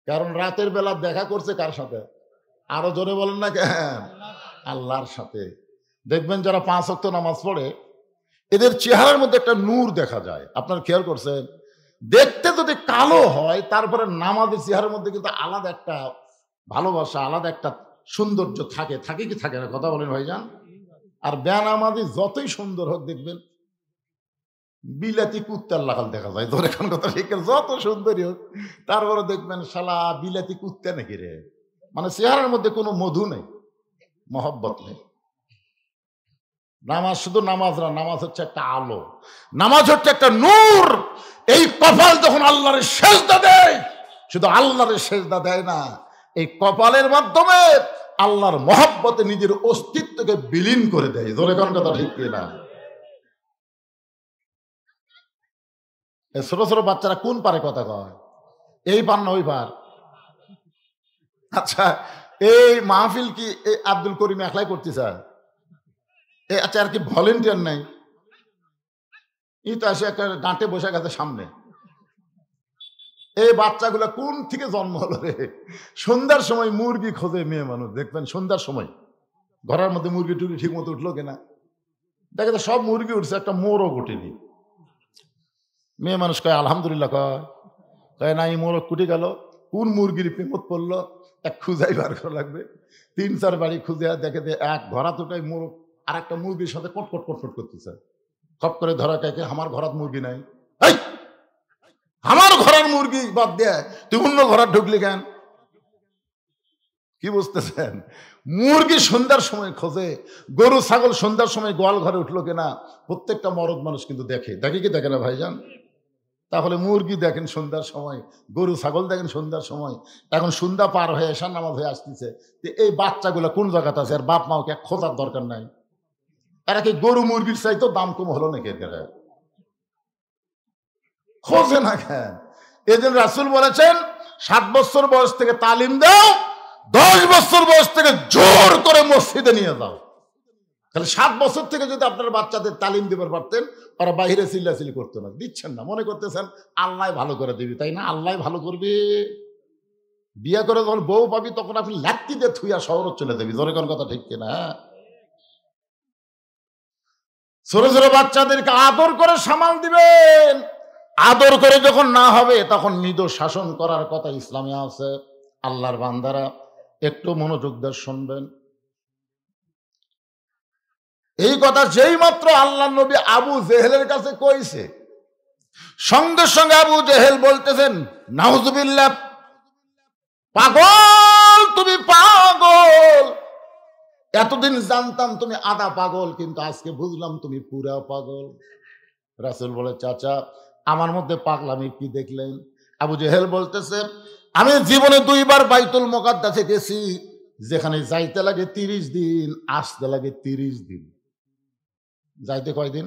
কারণ রাতের বেলা দেখা করছে কার সাথে? আরো জোরে বলেন না কেন? আল্লাহর সাথে। দেখবেন যারা 5 ওয়াক্ত নামাজ পড়ে এদের চেহারার মধ্যে একটা নূর দেখা যায়। আপনার খেয়াল করছেন? দেখতে যদি কালো হয়, তারপরে নামাজের চেহারার মধ্যে কিন্তু আলাদা একটা ভালোবাসা, আলাদা একটা সৌন্দর্য থাকে। থাকে কি থাকে না? কথা বলেন ভাইজান। আর বেনামাজি যতই সুন্দর হোক, দেখবেন বিলাতি কুত্তার লাগাল দেখা যায়। তোর এখন কথা ঠিক, যত সুন্দরী হোক তারপরে দেখবেন শালা বিলাতি কুত্তা নাকি রে। মানে চেহারার মধ্যে কোনো মধু নেই, মহব্বত নেই। নামাজ শুধু নামাজ না, নামাজ হচ্ছে একটা আলো, নামাজ হচ্ছে একটা নূর। এই কপাল যখন আল্লাহর সেজদা দেয়, শুধু আল্লাহর সেজদা দেয় না, এই কপালের মাধ্যমে আল্লাহর মহব্বতে নিজের অস্তিত্বকে বিলীন করে দেয়। জোরে কোন কথা ঠিক কিনা? ছোট ছোট বাচ্চারা কোন পারে কথা কয়? এই পার না ওই পার? আচ্ছা, এই মাহফিল কি এই আব্দুল করিম একলাই করতে চায়? আচ্ছা, আর কি ভলেন্টিয়ার নাই? ই তো এসে একটা ডাঁটে বসে গেছে সামনে। এই বাচ্চাগুলা কোন থেকে জন্ম হলো রে? সন্ধ্যার সময় মুরগি খোঁজে মেয়ে মানুষ, দেখবেন সন্ধ্যার সময় ঘরের মধ্যে মুরগি টুরগি ঠিক মতো উঠলো কিনা, দেখে তো সব মুরগি উঠছে, একটা মোরগ ওঠেনি। মেয়ে মানুষ কয় আলহামদুলিল্লাহ, কয় না, এই মোরগ কুটে গেল। কোন মুরগির প্রেমত পড়লো এক খুঁজাই বার করা লাগবে। 3-4 বাড়ি খুঁজে দেখে যে এক ঘরা দুটাই মোরগ আর একটা মুরগির সাথে কটকট কটকট করতেছে। খপ করে ধরা কে আমার ঘরাত মুরগি নাই। এই আমার ঘরের মুরগি বাদ দেয় তুই অন্য ঘরে ঢুকলি কেন? কি বুঝতেছেন? মুরগি সন্ধ্যার সময় খোঁজে, গরু ছাগল সন্ধ্যার সময় গোয়াল ঘরে উঠলো কিনা প্রত্যেকটা মরদ মানুষ কিন্তু দেখে। দেখে কি দেখে না ভাইজান? তাহলে মুরগি দেখেন সন্ধ্যার সময়, গরু ছাগল দেখেন সন্ধ্যার সময়। এখন সন্ধ্যা পার হয়ে এসার নামাজ হয়ে আসতেছে, এই বাচ্চাগুলো কোন জায়গাতে আছে? আর বাপ মাকে খোঁজার দরকার নাই। এরা কি গরু মুরগির চাইতেও দাম কম হলো নাকি? খোঁজে না কেন? এই জন্য রাসূল বলেছেন 7 বছর বয়স থেকে তালিম দাও, 10 বছর বয়স থেকে জোর করে মসজিদে নিয়ে যাও। তাহলে 7 বছর থেকে যদি আপনার বাচ্চাদের তালিম দিতে পারতেন, ওরা বাইরে চিল্লাচিল্লি করতো না। দিচ্ছেন না, মনে করতেছেন আল্লাহ ভালো করে দিবি, তাই না? আল্লাহ ভালো করবে। বিয়ে করে যখন বউ পাবি তখন আপনি লাত্তি দিয়ে থুইয়া শহর চলে যাবি। জোরে কোন কথা ঠিক কিনা? ছোট ছোট বাচ্চাদেরকে আদর করে সামাল দিবেন। আদর করে যখন না হবে তখন নিজ শাসন করার কথা ইসলামে আছে। আল্লাহর বান্দারা একটু মনোযোগ দিয়ে শুনবেন। এই কথা যেই মাত্র আল্লাহ নবী আবু জেহেলের কাছে কইছে, সঙ্গে সঙ্গে আবু জেহেল বলতেছেন, নাউজুবিল্লাহ, পাগল, তুমি পাগল। এতদিন জানতাম তুমি আধা পাগল, কিন্তু আজকে বুঝলাম তুমি পুরা পাগল। রাসূল বলে, চাচা আমার মধ্যে পাগলামি কি দেখলেন? আবু জেহেল বলতেছে, আমি জীবনে 2 বার বাইতুল মুকাদ্দাসে গেছি, যেখানে যাইতে লাগে 30 দিন, আসতে লাগে 30 দিন। যাইতে কয়দিন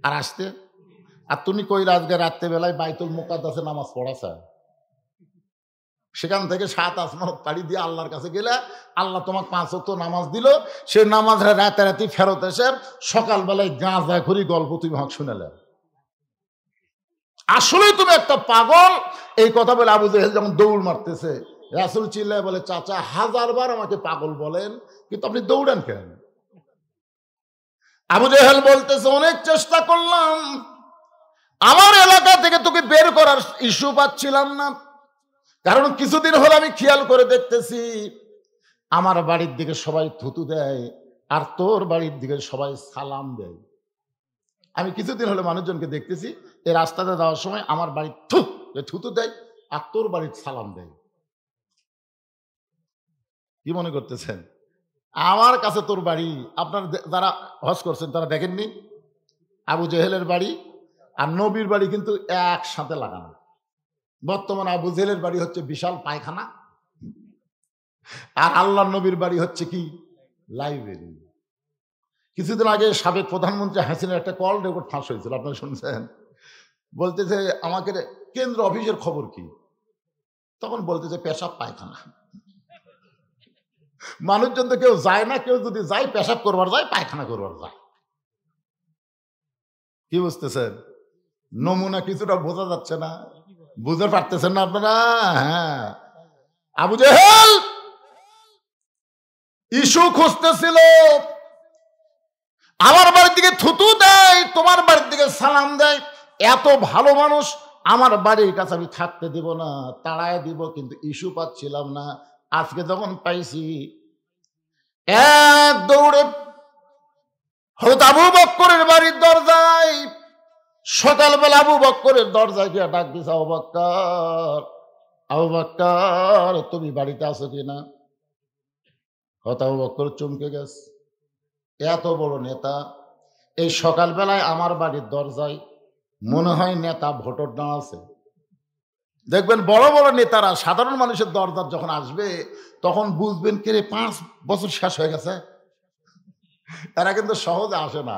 আর আসতে? আর তুমি কই আজকে রাত্রে বেলায় বাইতুল মুকাদ্দাসে নামাজ পড়াছা? সেখান থেকে 7 আসমান পাড়ি দিয়ে আল্লাহর কাছে গেলে আল্লাহ তোমাকে 5 ওয়াক্ত নামাজ দিল। সে নামাজ রাতারাতি ফেরত এসে সকালবেলায় গাঁজা খড়ি গল্প তুমি হক শুনালে। আসলে তুমি একটা পাগল। এই কথা বলে আবু জেহেল যখন দৌড় মারতেছে, রাসূল চিল্লায় বলে, চাচা 1000 বার আমাকে পাগল বলেন, কিন্তু আপনি দৌড়ান কেন? আবু জেহেল বলতেছে, অনেক চেষ্টা করলাম, আমার এলাকা থেকে তোকে বের করার ইস্যু পাচ্ছিলাম না। কারণ কিছুদিন হলো আমি খেয়াল করে দেখতেছি আমার বাড়ির দিকে সবাই থুতু দেয়, আর তোর বাড়ির দিকে সবাই সালাম দেয়। আমি কিছুদিন হলো মানুষজনকে দেখতেছি এই রাস্তাতে যাওয়ার সময় আমার বাড়ির থুতু দেয় আর তোর বাড়ির সালাম দেয়। কি মনে করতেছেন? আমার কাছে তোর বাড়ি, আপনার যারা হজ করছেন তারা দেখেননি, আবু জেহেলের বাড়ি আর নবীর বাড়ি কিন্তু একসাথে লাগানো। বর্তমানে আবু জেহেলের বাড়ি হচ্ছে বিশাল পায়খানা, আর আল্লাহ নবীর বাড়ি হচ্ছে কি? লাইব্রেরি। কিছুদিন আগে সাবেক প্রধানমন্ত্রী হাসিনার একটা কল রেকর্ড ফাঁস হয়েছিল, আপনারা শুনছেন? বলতেছে আমাকে কেন্দ্র অফিসের খবর কি? তখন বলতেছে পেশাব পায়খানা। মানুষজন তো কেউ যায় না, কেউ যদি যায় পেশাব করবার যায়, পায়খানা করবার যায়। কি বুঝতেছেন? নমুনা কিছুটা বোঝা যাচ্ছে না? বুঝতে পারতেছেন না আপনারা? হ্যাঁ, আবু জেহেল ইস্যু খুঁজতেছিল, আমার বাড়ির দিকে থুতু দেয়, তোমার বাড়ির দিকে সালাম দেয়। এত ভালো মানুষ, আমার বাড়ির কাছে আমি থাকতে দিব না, তাড়ায় দিব, কিন্তু ইস্যু পাচ্ছিলাম না। আজকে যখন পাইছি, এক দৌড়ে হযরত আবু বকরের বাড়ির দরজায়, সকালবেলা আবু বকরের দরজায় গিয়ে ডাক দিছে, আবু বকর, আবু বকর, তুমি বাড়িতে আছো কিনা? হযরত আবু বকর চমকে গেছে। এত বড় নেতা এই সকালবেলায় আমার বাড়ির দরজায়, মনে হয় নেতা ভোটর না আছে। দেখবেন বড় বড় নেতারা সাধারণ মানুষের দরজার যখন আসবে তখন বুঝবেন কে 5 বছর শেষ হয়ে গেছে। এরা কিন্তু সহজে আসে না,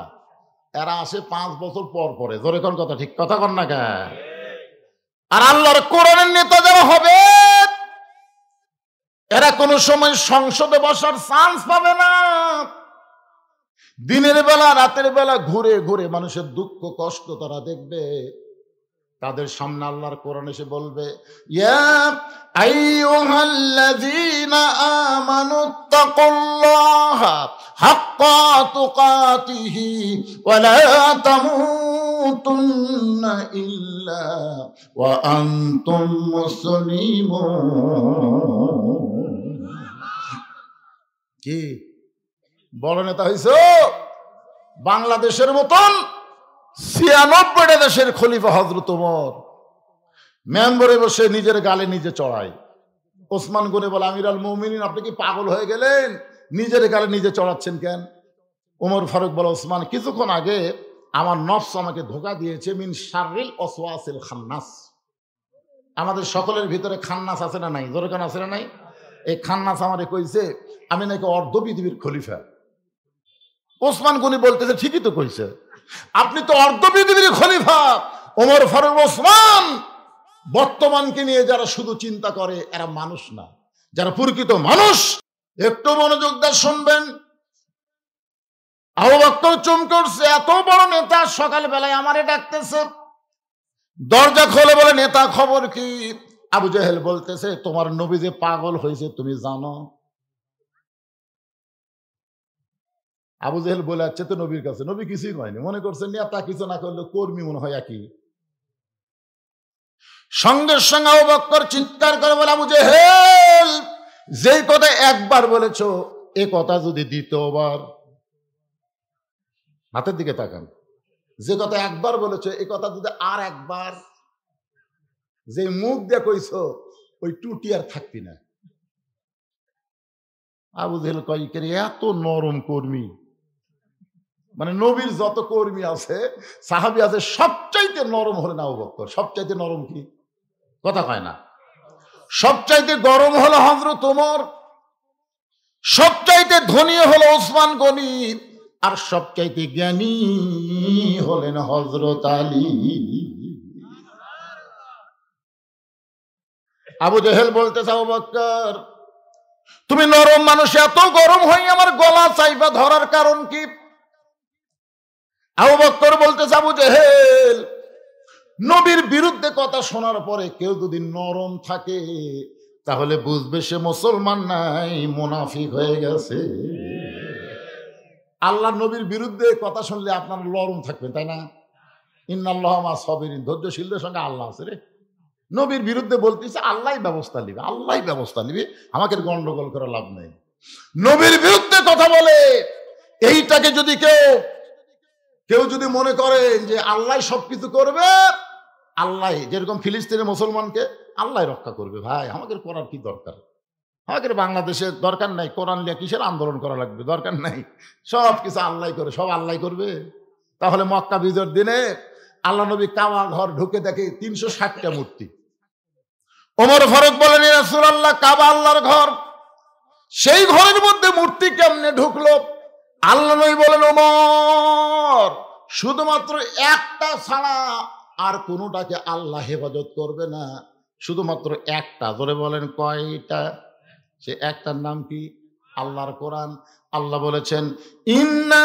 এরা আসে 5 বছর পর পরে। জোরে কোন কথা, ঠিক কথা কন না কে? আর আল্লাহর কোরআনের নেতা যারা হবে, এরা কোনো সময় সংসদে বসার চান্স পাবে না। দিনের বেলা রাতের বেলা ঘুরে ঘুরে মানুষের দুঃখ কষ্ট তারা দেখবে। তাদের সামনে আল্লাহর কোরআন এসে বলবে, ইয়া আইয়ুহাল্লাযীনা আমানুত্তাকুল্লাহা হাক্কা তুকাতিহি ওয়া লা তামুতুন্না ইল্লা ওয়া আনতুম মুসলিমুন। কি বড় নেতা হইছো? বাংলাদেশের মতন 96টা দেশের খলিফা হযরত ওমর মেম্বরে বসে নিজের গালে নিজে চড়ায়। ওসমান গনি বলে, আমিরুল মুমিনিন, আপনি কি পাগল হয়ে গেলেন? নিজের গালে নিজে চড়াচ্ছেন কেন? ওমর ফারুক বলে, ওসমান, কিছুক্ষণ আগে আমার নফস আমাকে ধোঁকা দিয়েছে, মিন শাররিল ওয়াসওয়াসিল খান্নাস। আমাদের সকলের ভিতরে খান্নাস আছে না নাই? জোরে কেন আছে না নাই? এই খান্নাস আমারে কইছে আমি নাকি অর্ধ পৃথিবীর খলিফা। ওসমান গনি বলতেছে, ঠিকই তো কইছে, আপনি তো অর্ধ পৃথিবীর খলিফা। ওমর ফারুক, ওসমান, বর্তমানকে নিয়ে যারা শুধু চিন্তা করে এরা মানুষ না, যারা প্রকৃত মানুষ একটু মনোযোগ দিয়ে শুনবেন। আবু বকর চমকে উঠছে, এত বড় নেতা সকালবেলায় আমারে ডাকতেছে। দরজা খোলে, বলে, নেতা খবর কি? আবু জেহেল বলতেছে, তোমার নবী যে পাগল হয়েছে তুমি জানো? আবু জেহেল বলে যাচ্ছে তো নবীর কাছে, নবী কিছুই কয়নি, মনে করছেন নেতা কিছু না করলে কর্মী মনে হয় একই। সঙ্গে সঙ্গে আবু বকর চিৎকার করে বলে, আবু জেহেল যেই কথা একবার বলেছো এ কথা যদি দ্বিতীয়বার, হাতের দিকে তাকান, যে কথা একবার বলেছো এ কথা যদি আর একবার, যে মুখ দিয়ে কইছো ওই টুটি আর থাকবি না। আবু জেহেল কয়, এত নরম কর্মী, মানে নবীর যত কর্মী আছে সাহাবী আছে সবচাইতে নরম হলেন আবু বকর। সবচাইতে নরম কি? কথা কয় না। সবচাইতে গরম হলো হযরত ওমর, সবচাইতে ধনী হলো ওসমান গনি, আর সবচাইতে জ্ঞানী হলেন হযরত আলী। আবু জেহেল বলতেছে, আবু বকর তুমি নরম মানুষ, এত গরম হয়ে আমার গলা চাইবা ধরার কারণ কি? আবু বকর বলতেছে, আবু জেহেল নবীর বিরুদ্ধে কথা শোনার পরে কেউ যদি নরম থাকে তাহলে বুঝবে সে মুসলমান নাই, মুনাফিক হয়ে গেছে। আল্লাহ নবীর বিরুদ্ধে কথা শুনলে আপনার নরম থাকবেন, তাই না? ইন্নাল্লাহা মা সাবিরিন, ধৈর্যশীলদের সঙ্গে আল্লাহ আছে রে। নবীর বিরুদ্ধে বলতেছে আল্লাহ ব্যবস্থা নিবে, আল্লাহ ব্যবস্থা নিবে, আমাকে গন্ডগোল করে লাভ নেই। নবীর বিরুদ্ধে কথা বলে এইটাকে যদি কেউ যদি মনে করেন যে আল্লাহ সবকিছু করবে, আল্লাহ যেরকম ফিলিস্তিনের মুসলমানকে আল্লাহ রক্ষা করবে, ভাই আমাদের করার কি দরকার? আমাদের বাংলাদেশের দরকার নাই, কোরআন নিয়ে কিসের আন্দোলন করা লাগবে, দরকার নাই, সব কিছু আল্লাহ করে, সব আল্লাহ করবে। তাহলে মক্কা বিজয়ের দিনে আল্লাহ নবী কাবা ঘর ঢুকে দেখে 360টা মূর্তি। ওমর ফারুক বলেন, ইয়া রাসূলুল্লাহ কাবা আল্লাহর ঘর, সেই ঘরের মধ্যে মূর্তি কেমনে ঢুকলো? আল্লাহ নবী বলেন, ওমর শুধুমাত্র একটা ছাড়া আর কোনোটাকে আল্লাহ হেফাজত করবে না, শুধুমাত্র একটা। ধরে বলেন কয়টা? সে একটার নাম কি? আল্লাহর কোরআন। আল্লাহ বলেছেন, ইন্না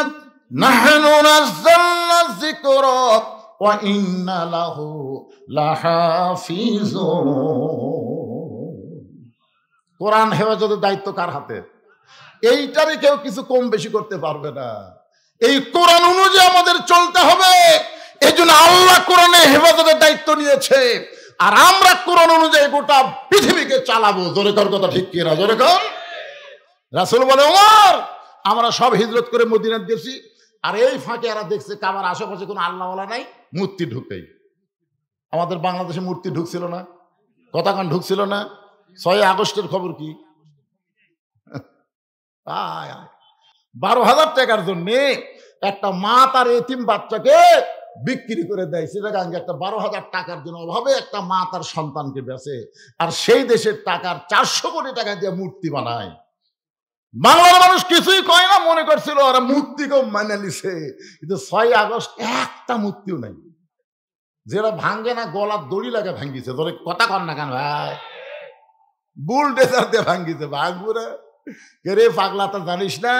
নাহনু নাযালনা যিকরা ওয়া ইন্না লাহু লাহাফিজুন। কোরআন হেফাজতের দায়িত্ব কার হাতে? এইটারে কেউ কিছু কম বেশি করতে পারবে না। এই কোরআন অনুযায়ী আমাদের চলতে হবে। এই জন্য আল্লাহ কোরআনে হেফাজতের দায়িত্ব নিয়েছে, আর আমরা কোরআন অনুযায়ী গোটা পৃথিবীকে চালাবো। জোরে কর কথা ঠিক কিনা? জোরে কর। রাসূল বলে, ওমর আমরা সব হিজরত করে মদিনায় গেছি, আর এই ফাঁকে এরা দেখছে কাবার আশেপাশে কোনো আল্লাহওয়ালা নাই, মূর্তি ঢুকেই। আমাদের বাংলাদেশে মূর্তি ঢুকছিল না, কথা কান ঢুকছিল না। 6 আগস্টের খবর কি? 12,000 টাকার জন্য একটা মা তার এতিম বাচ্চাকে বিক্রি করে দেয়। সেটাকে একটা 12,000 টাকার জন্য অভাবে একটা মা তার সন্তানকে বেচে, আর সেই দেশের টাকার 400 কোটি টাকা দিয়ে মূর্তি বানায়। বাংলার মানুষ কিছুই কয় না, মনে করছিল ওরা মূর্তিকেও মানে নিছে। কিন্তু 6 আগস্ট একটা মূর্তিও নাই, যেটা ভাঙ্গে না গলার দড়ি লাগে ভাঙ্গিছে। ধরে কথা কন না কেন ভাই? বুলডেজার দিয়ে ভাঙ্গিছে। ভাঙবুরে রে পাগলা, তা জানিস না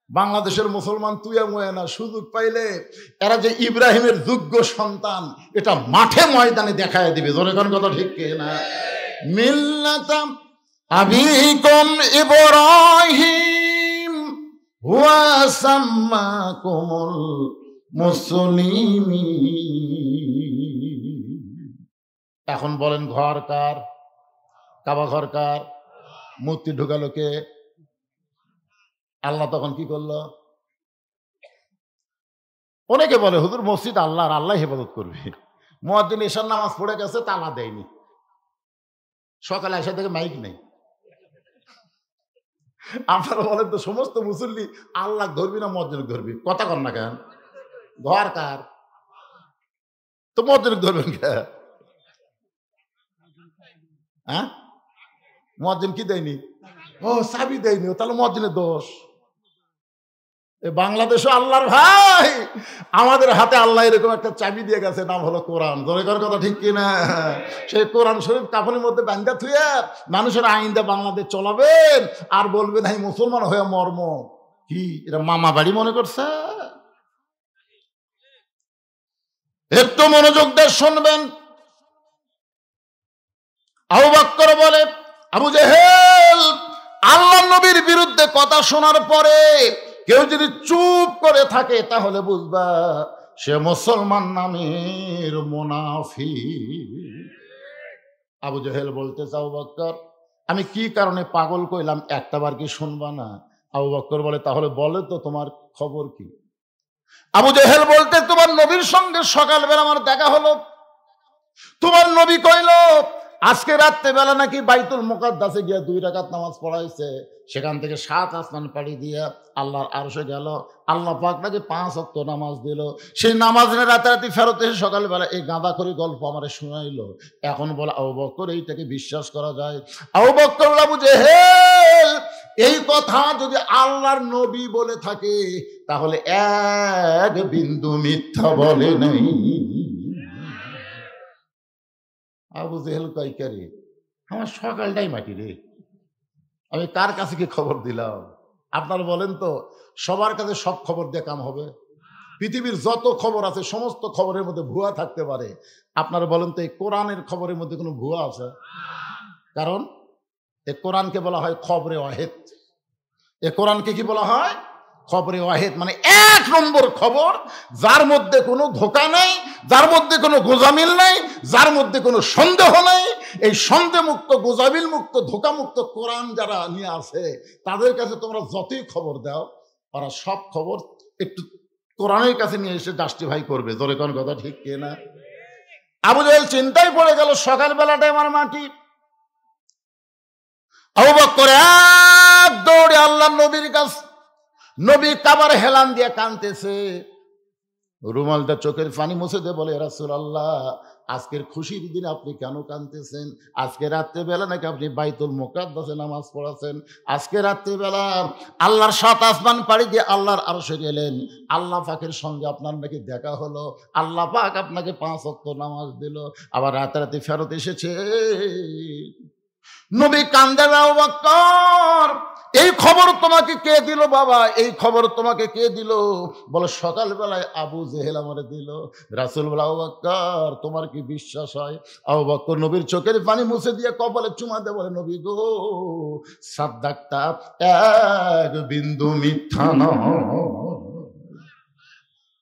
বাংলাদেশের মুসলমান তুই ময় না, সুযোগ পাইলে এরা যে ইব্রাহিমের যোগ্য সন্তান এটা মাঠে ময়দানে দেখায় দিবে। জোরে কোন কথা ঠিক না? মিল্লাতাম আবিকুম ইব্রাহিম ওয়া সাম্মাকুমুল মুসলিমিন। এখন বলেন ঘর কার? কাবা ঘর কার? মূর্তি ঢুকালো কে? আল্লাহ তখন কি করলো? অনেকে বলে হুজুর মসজিদ আল্লাহর, আল্লাহ হেফাজত করবে। মুয়াজ্জিন এশার নামাজ পড়ে গেছে, তালা দেয়নি, সকালে এসে থেকে মাইক নেই। আপনারা বলেন তো সমস্ত মুসল্লি আল্লাহ ধরবি না মুয়াজ্জিন ধরবি? কথা কন না কেন? ঘর কার? তো মুয়াজ্জিন ধরবেন কে? হ্যাঁ, মুয়াজ্জিন কি দেয়নি? ও চাবি দেয়নি, তাহলে মুয়াজ্জিনের দোষ। বাংলাদেশও আল্লাহর ভাই, আমাদের হাতে আল্লাহ এরকম একটা চাবি দিয়ে গেছে, নাম হলো কোরআন। জোরেকার কথা ঠিক কিনা? সেই কোরআন শরীফ কাফনের মধ্যে বান্ধা থুয়ে মানুষের আইনটা বাংলাদেশ চলাবেন, আর বলবেন এই মুসলমান হয়ে মর্ম কি? এটা মামা বাড়ি মনে করছে? একটু মনোযোগ দিয়ে শুনবেন। আবু বকর বলে, আবু জেহেল, আল্লাহ নবীর বিরুদ্ধে কথা শোনার পরে কেউ যদি চুপ করে থাকে তাহলে বুঝবা সে মুসলমান নামের মুনাফিক। আবু জেহেল বলতেছে, আবু বকর, আমি কি কারণে পাগল কইলাম একটাবার কি শুনবা না? আবু বকর বলে, তাহলে বলে তো তোমার খবর কি? আবু জেহেল বলতে, তোমার নবীর সঙ্গে সকালবেলা আমার দেখা হলো। তোমার নবী কইল আজকে রাত্রেবেলা নাকি বাইতুল মুকাদ্দাসে গিয়ে 2 রাকাত নামাজ পড়াইছে, সেখান থেকে 7 আসমান পাড়ি দিয়ে আল্লাহর আরশে গেল। আল্লাহ পাক নাকি 5 ওয়াক্ত নামাজ দিল। সেই নামাজ নিয়ে রাতারাতি ফেরত এসে সকালবেলা এই গাঁদাখড়ি গল্প আমারে শোনাইলো। এখন বলে, আবু বকর এইটাকে বিশ্বাস করা যায়? আবু বকর, আবু জেহেল, এই কথা যদি আল্লাহর নবী বলে থাকে তাহলে এক বিন্দু মিথ্যা বলে নাই। আবু জেহেল কয়, রে আমার সকালটাই মাটি রে, আমি কার কাছে কি খবর দিলাম? আপনারা বলেন তো, সবার কাছে সব খবর দিয়ে কাম হবে? পৃথিবীর যত খবর আছে সমস্ত খবরের মধ্যে ভুয়া থাকতে পারে। আপনারা বলেন তো, এই কোরআনের খবরের মধ্যে কোনো ভুয়া আছে? কারণ এই কোরআনকে বলা হয় খবরে ওয়াহেদ। এই কোরআনকে কি বলা হয়? খবরে ওয়াহেদ, মানে 1 নম্বর খবর, যার মধ্যে কোনো ধোঁকা নাই, যার মধ্যে কোনো গোজামিল নাই, যার মধ্যে কোনো সন্দেহ নাই। এই সন্দেহ মুক্ত, গোজামিল মুক্ত, ধোঁকা মুক্ত কোরআন যারা নিয়ে আসে তাদের কাছে তোমরা যতই খবর দাও, ওরা সব খবর একটু কোরআনের কাছে নিয়ে এসে জাস্টিফাই করবে। জোরে কোন কথা ঠিক কিনা? আবু জেহেল চিন্তায় পড়ে গেল, সকালবেলাটাই আমার মাটি। আবু বকর এক দৌড়ে আল্লাহ নবীর কাছে, নবী কাবার হেলান দিয়ে কাঁদতেছে, রুমালটা চোখের পানি মুছে দিয়ে বলে, রাসূলুল্লাহ, আজকের খুশির দিন আপনি কেন কাঁদতেছেন? আজকে রাত্রেবেলা নাকি আপনি বাইতুল মুকাদ্দাসে নামাজ পড়াছেন, আজকে রাত্রেবেলা আল্লাহর 7 আসমান পাড়ি দিয়ে আল্লাহর আরশে গেলেন, আল্লাহ পাকের সঙ্গে আপনার নাকি দেখা হলো, আল্লাহ পাক আপনাকে 5 ওয়াক্ত নামাজ দিল, আবার রাতারাতি ফেরত এসেছে। নবী কান্দেন, আবু বকর, এই খবর তোমাকে কে দিল বাবা? এই খবর তোমাকে কে দিল? বলে, সকালবেলায় আবু জেহেল আমারে দিল। রাসূল বলে, আবু বকর, তোমার কি বিশ্বাস হয়? আবু বকর নবীর চোখের পানি মুছে দিয়ে কপালে চুমা দিয়ে বলে, নবী গো, সাদ্দাকতা, এক বিন্দু মিথ্যা নয়।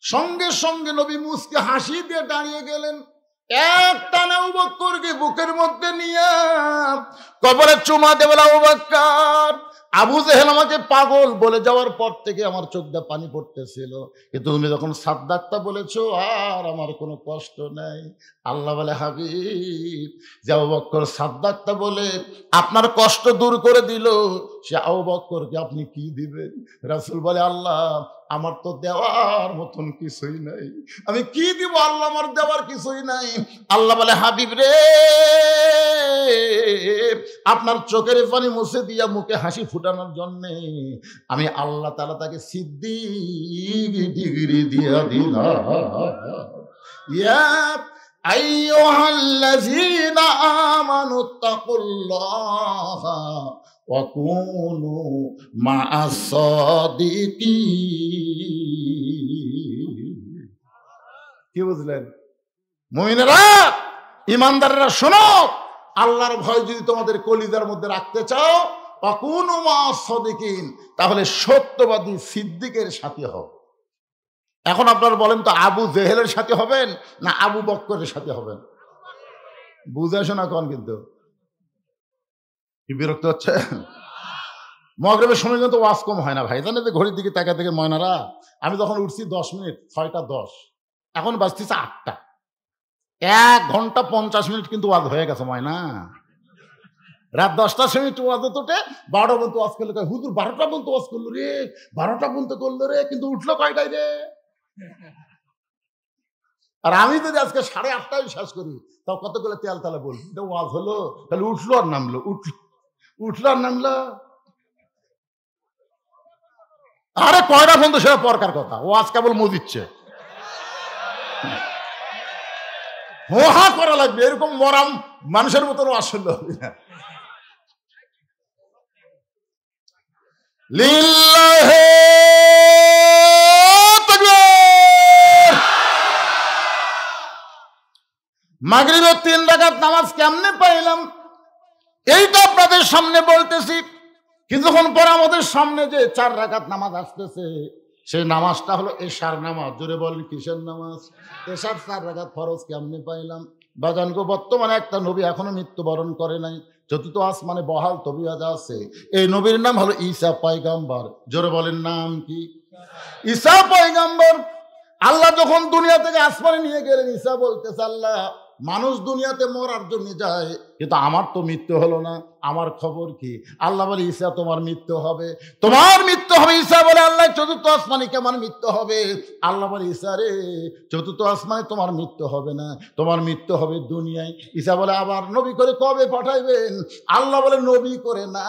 সঙ্গে সঙ্গে নবী মুসকে হাসি দিয়ে দাঁড়িয়ে গেলেন। এক টানে আবু বকরকে বুকের মধ্যে নিয়ে কপালে চুমা দিয়ে বলে, আবু বকর, আবু জেহেল আমাকে পাগল বলে যাওয়ার পর থেকে আমার চোখ দিয়ে পানি পড়তেছিল, কিন্তু তুমি যখন সাদ্দাকতা বলেছো আর আমার কোনো কষ্ট নাই। আল্লাহ বলে, হাবিব, যে আবু বকর সাদ্দাকতা বলে আপনার কষ্ট দূর করে দিল, সে আবু বকরকে আপনি কি দিবেন? রাসূল বলে, আল্লাহ, আমার তো দেওয়ার মতন কিছুই নাই, আমি কি দিব আল্লাহ, আমার দেওয়ার কিছুই নাই। আল্লাহ বলে, হাবিব রে, আপনার চোখের পানি মুছে দিয়া মুখে হাসি ফুটানোর জন্য আমি আল্লাহ তাআলা তাকে সিদ্দিক ডিগ্রি দিয়া দিলাম। ইয়া আইয়ুহাল্লাযীনা আমানুত্তাকুল্লাহা ওয়া কুনু মা'আস সাদিকিন। কি বুঝলেন? মুমিনেরা, ইমানদাররা, শোনো, আল্লাহর ভয় যদি তোমাদের কলিজার মধ্যে রাখতে চাও, ওয়াকুনু মা'আস সাদিকিন, তাহলে সত্যবাদী সিদ্দিকের সাথে হও। এখন আপনারা বলেন তো, আবু জেহেলের সাথে হবেন না আবু বকরের সাথে হবেন? বুঝে শোনা কোন, কিন্তু কি বিরক্ত হচ্ছে? মাগরিবের সময় কিন্তু ওয়াজ কম হয় না ভাই, জানেন? ঘড়ির দিকে তাকা থেকে ময়নারা, আমি যখন উঠছি 10 মিনিট, 6টা 10, এখন বাজতেছে 8টা, 1 ঘন্টা 50 মিনিট কিন্তু ওয়াজ হয়ে গেছে ময়না। রাত 10টার সময় একটু ওয়াজ তোটে, 12টা পর্যন্ত ওয়াজ করলো, হুজুর 12টা পর্যন্ত ওয়াজ করলো রে, 12টা পর্যন্ত করলো রে, কিন্তু উঠলো কয়টায় রে? আর আমি যদি আজকে 8:30টায় শেষ করি, তাও কতগুলো তেল তালে বলবো, এটা ওয়াজ হলো? তাহলে উঠলো আর নামলো, উঠলো আর নামলো। আরে কয়টা পর্যন্ত সেটা পরকার কথা, ওয়াজ কেবল মজিচ্ছে, হোহা করা লাগবে, এরকম মরাম মানুষের মতন ওয়াজ শুনলে হবে না। লিল্লাহি তাকবীর। মাগরিবের 3 রাকাত নামাজ কেমনে পাইলাম? এইটা আপনাদের সামনে বলতেছি। কিছুক্ষণ পর আমাদের সামনে যে 4 রাকাত নামাজ আসতেছে, সেই নামাজটা হলো এশার নামাজ। জোরে বলেন কিসের নামাজ? এশার 4 রাকাত ফরজ কেমনে পাইলাম? বাজানগো, বর্তমানে একটা নবী এখনো মৃত্যুবরণ করে নাই, চতুর্থ আসমানে বহাল তবিয়ত আছে। এই নবীর নাম হলো ঈসা পয়গম্বর। জোরে বলেন নাম কি? ঈসা পয়গম্বর। আল্লাহ যখন দুনিয়া থেকে আসমানে নিয়ে গেলেন, ঈসা বলতেছে, আল্লাহ, মানুষ দুনিয়াতে মরার জন্য যায়, কিন্তু আমার তো মৃত্যু হলো না, আমার খবর কি? আল্লাহ বলে, ঈসা তোমার মৃত্যু হবে, তোমার মৃত্যু হবে। ঈসা বলে, আল্লাহ, চতুর্থ আসমানে কেমন মৃত্যু হবে? আল্লাহ বলে, ঈসা রে, চতুর্থ আসমানে তোমার মৃত্যু হবে না, তোমার মৃত্যু হবে দুনিয়ায়। ঈসা বলে, আবার নবী করে কবে পাঠাইবেন? আল্লাহ বলে, নবী করে না,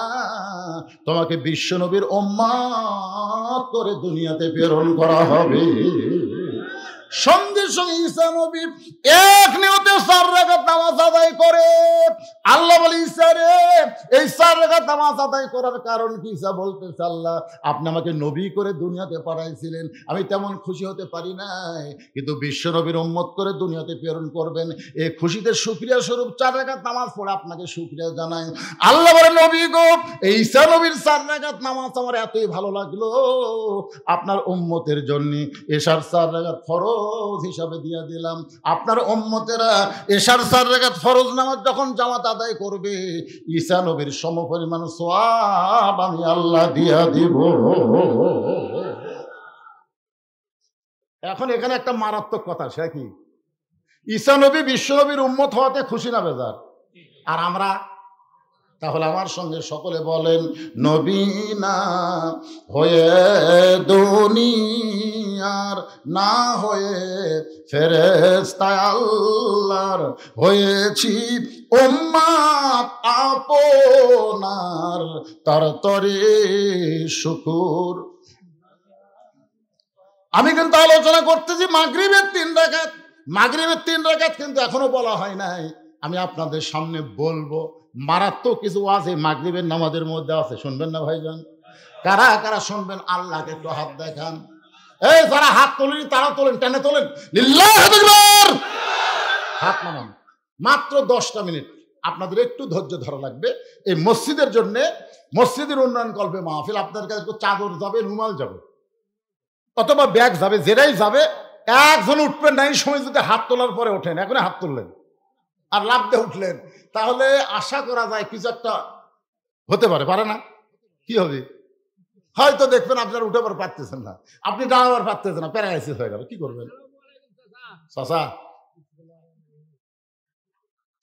তোমাকে বিশ্ব নবীর উম্মত করে দুনিয়াতে প্রেরণ করা হবে। সঙ্গে সঙ্গে ঈসা নবী এক নিয়তে 4 রাকাত নামাজ আদায় করে। আল্লাহ বলে, ঈসা রে, এই 4 রাকাত নামাজ আদায় করার কারণ কি? ঈসা বলতেছে, আল্লাহ, আপনি আমাকে নবী করে দুনিয়াতে পাঠাইছিলেন, আমি তেমন খুশি হতে পারি নাই, কিন্তু বিশ্ব নবীর উম্মত করে দুনিয়াতে প্রেরণ করবেন, এই খুশিতে শুকরিয়া স্বরূপ 4 রাকাত নামাজ পড়ে আপনাকে শুকরিয়া জানাই। আল্লাহ বলে, নবী গো, এই ঈসা নবীর 4 রাকাত নামাজ আমার এতই ভালো লাগলো, আপনার উম্মতের জন্য এশার 4 রাকাত ফরজ হিসাবে দিয়ে দিলাম। আপনার উম্মতেরা এশার 4 রাকাত ফরজ নামাজ যখন জামাত আদায় করবে, ঈসা নবীর সমপরিমাণ সওয়াব আমি আল্লাহ দিয়া দিব। এখন এখানে একটা মারাত্মক কথা, সে কি? ঈসা নবী বিশ্ব নবীর উম্মত হওয়াতে খুশি না বেজার? আর আমরা? তাহলে আমার সঙ্গে সকলে বলেন, নবী না হয়ে দুনিয়ার, না হয়ে ফেরেশতা আল্লাহর, হয়েছি উম্মত আপনার, তার তরে শুকুর। আমি কিন্তু আলোচনা করতেছি মাগরিবের 3 রাকাত। মাগরিবের 3 রাকাত কিন্তু এখনো বলা হয় নাই। আমি আপনাদের সামনে বলবো, মারাত্মক কিছু ওয়াজ এই মাগরিবের নামাজের মধ্যে আছে। শুনবেন না ভাইজান? কারা কারা শুনবেন? আল্লাহকে একটু হাত দেখান। এই যারা হাত তোলেনি তারা তোলেন, টেনে তোলেন। লিল্লাহু আকবার। হাত নামান। মাত্র 10টা মিনিট আপনাদের একটু ধৈর্য ধরা লাগবে। এই মসজিদের জন্য, মসজিদের উন্নয়ন কল্পে মাহফিল। আপনাদের কাছে চাদর যাবে, রুমাল যাবে, অথবা ব্যাগ যাবে, যেটাই যাবে, একজন উঠবেন না। এই সময় যদি হাত তোলার পরে ওঠেন, এখন হাত তুললেন আর লাফ দিয়ে উঠলেন, তাহলে আশা করা যায় কিছু একটা হতে পারে। পারে না? কি হবে? হয়তো দেখবেন আপনারা উঠে পর পারতেছেন না, আপনি দাঁড়াবার পারতেছেন না, প্যারালাইসিস হয়ে গেল। কি করবেন? চাচা,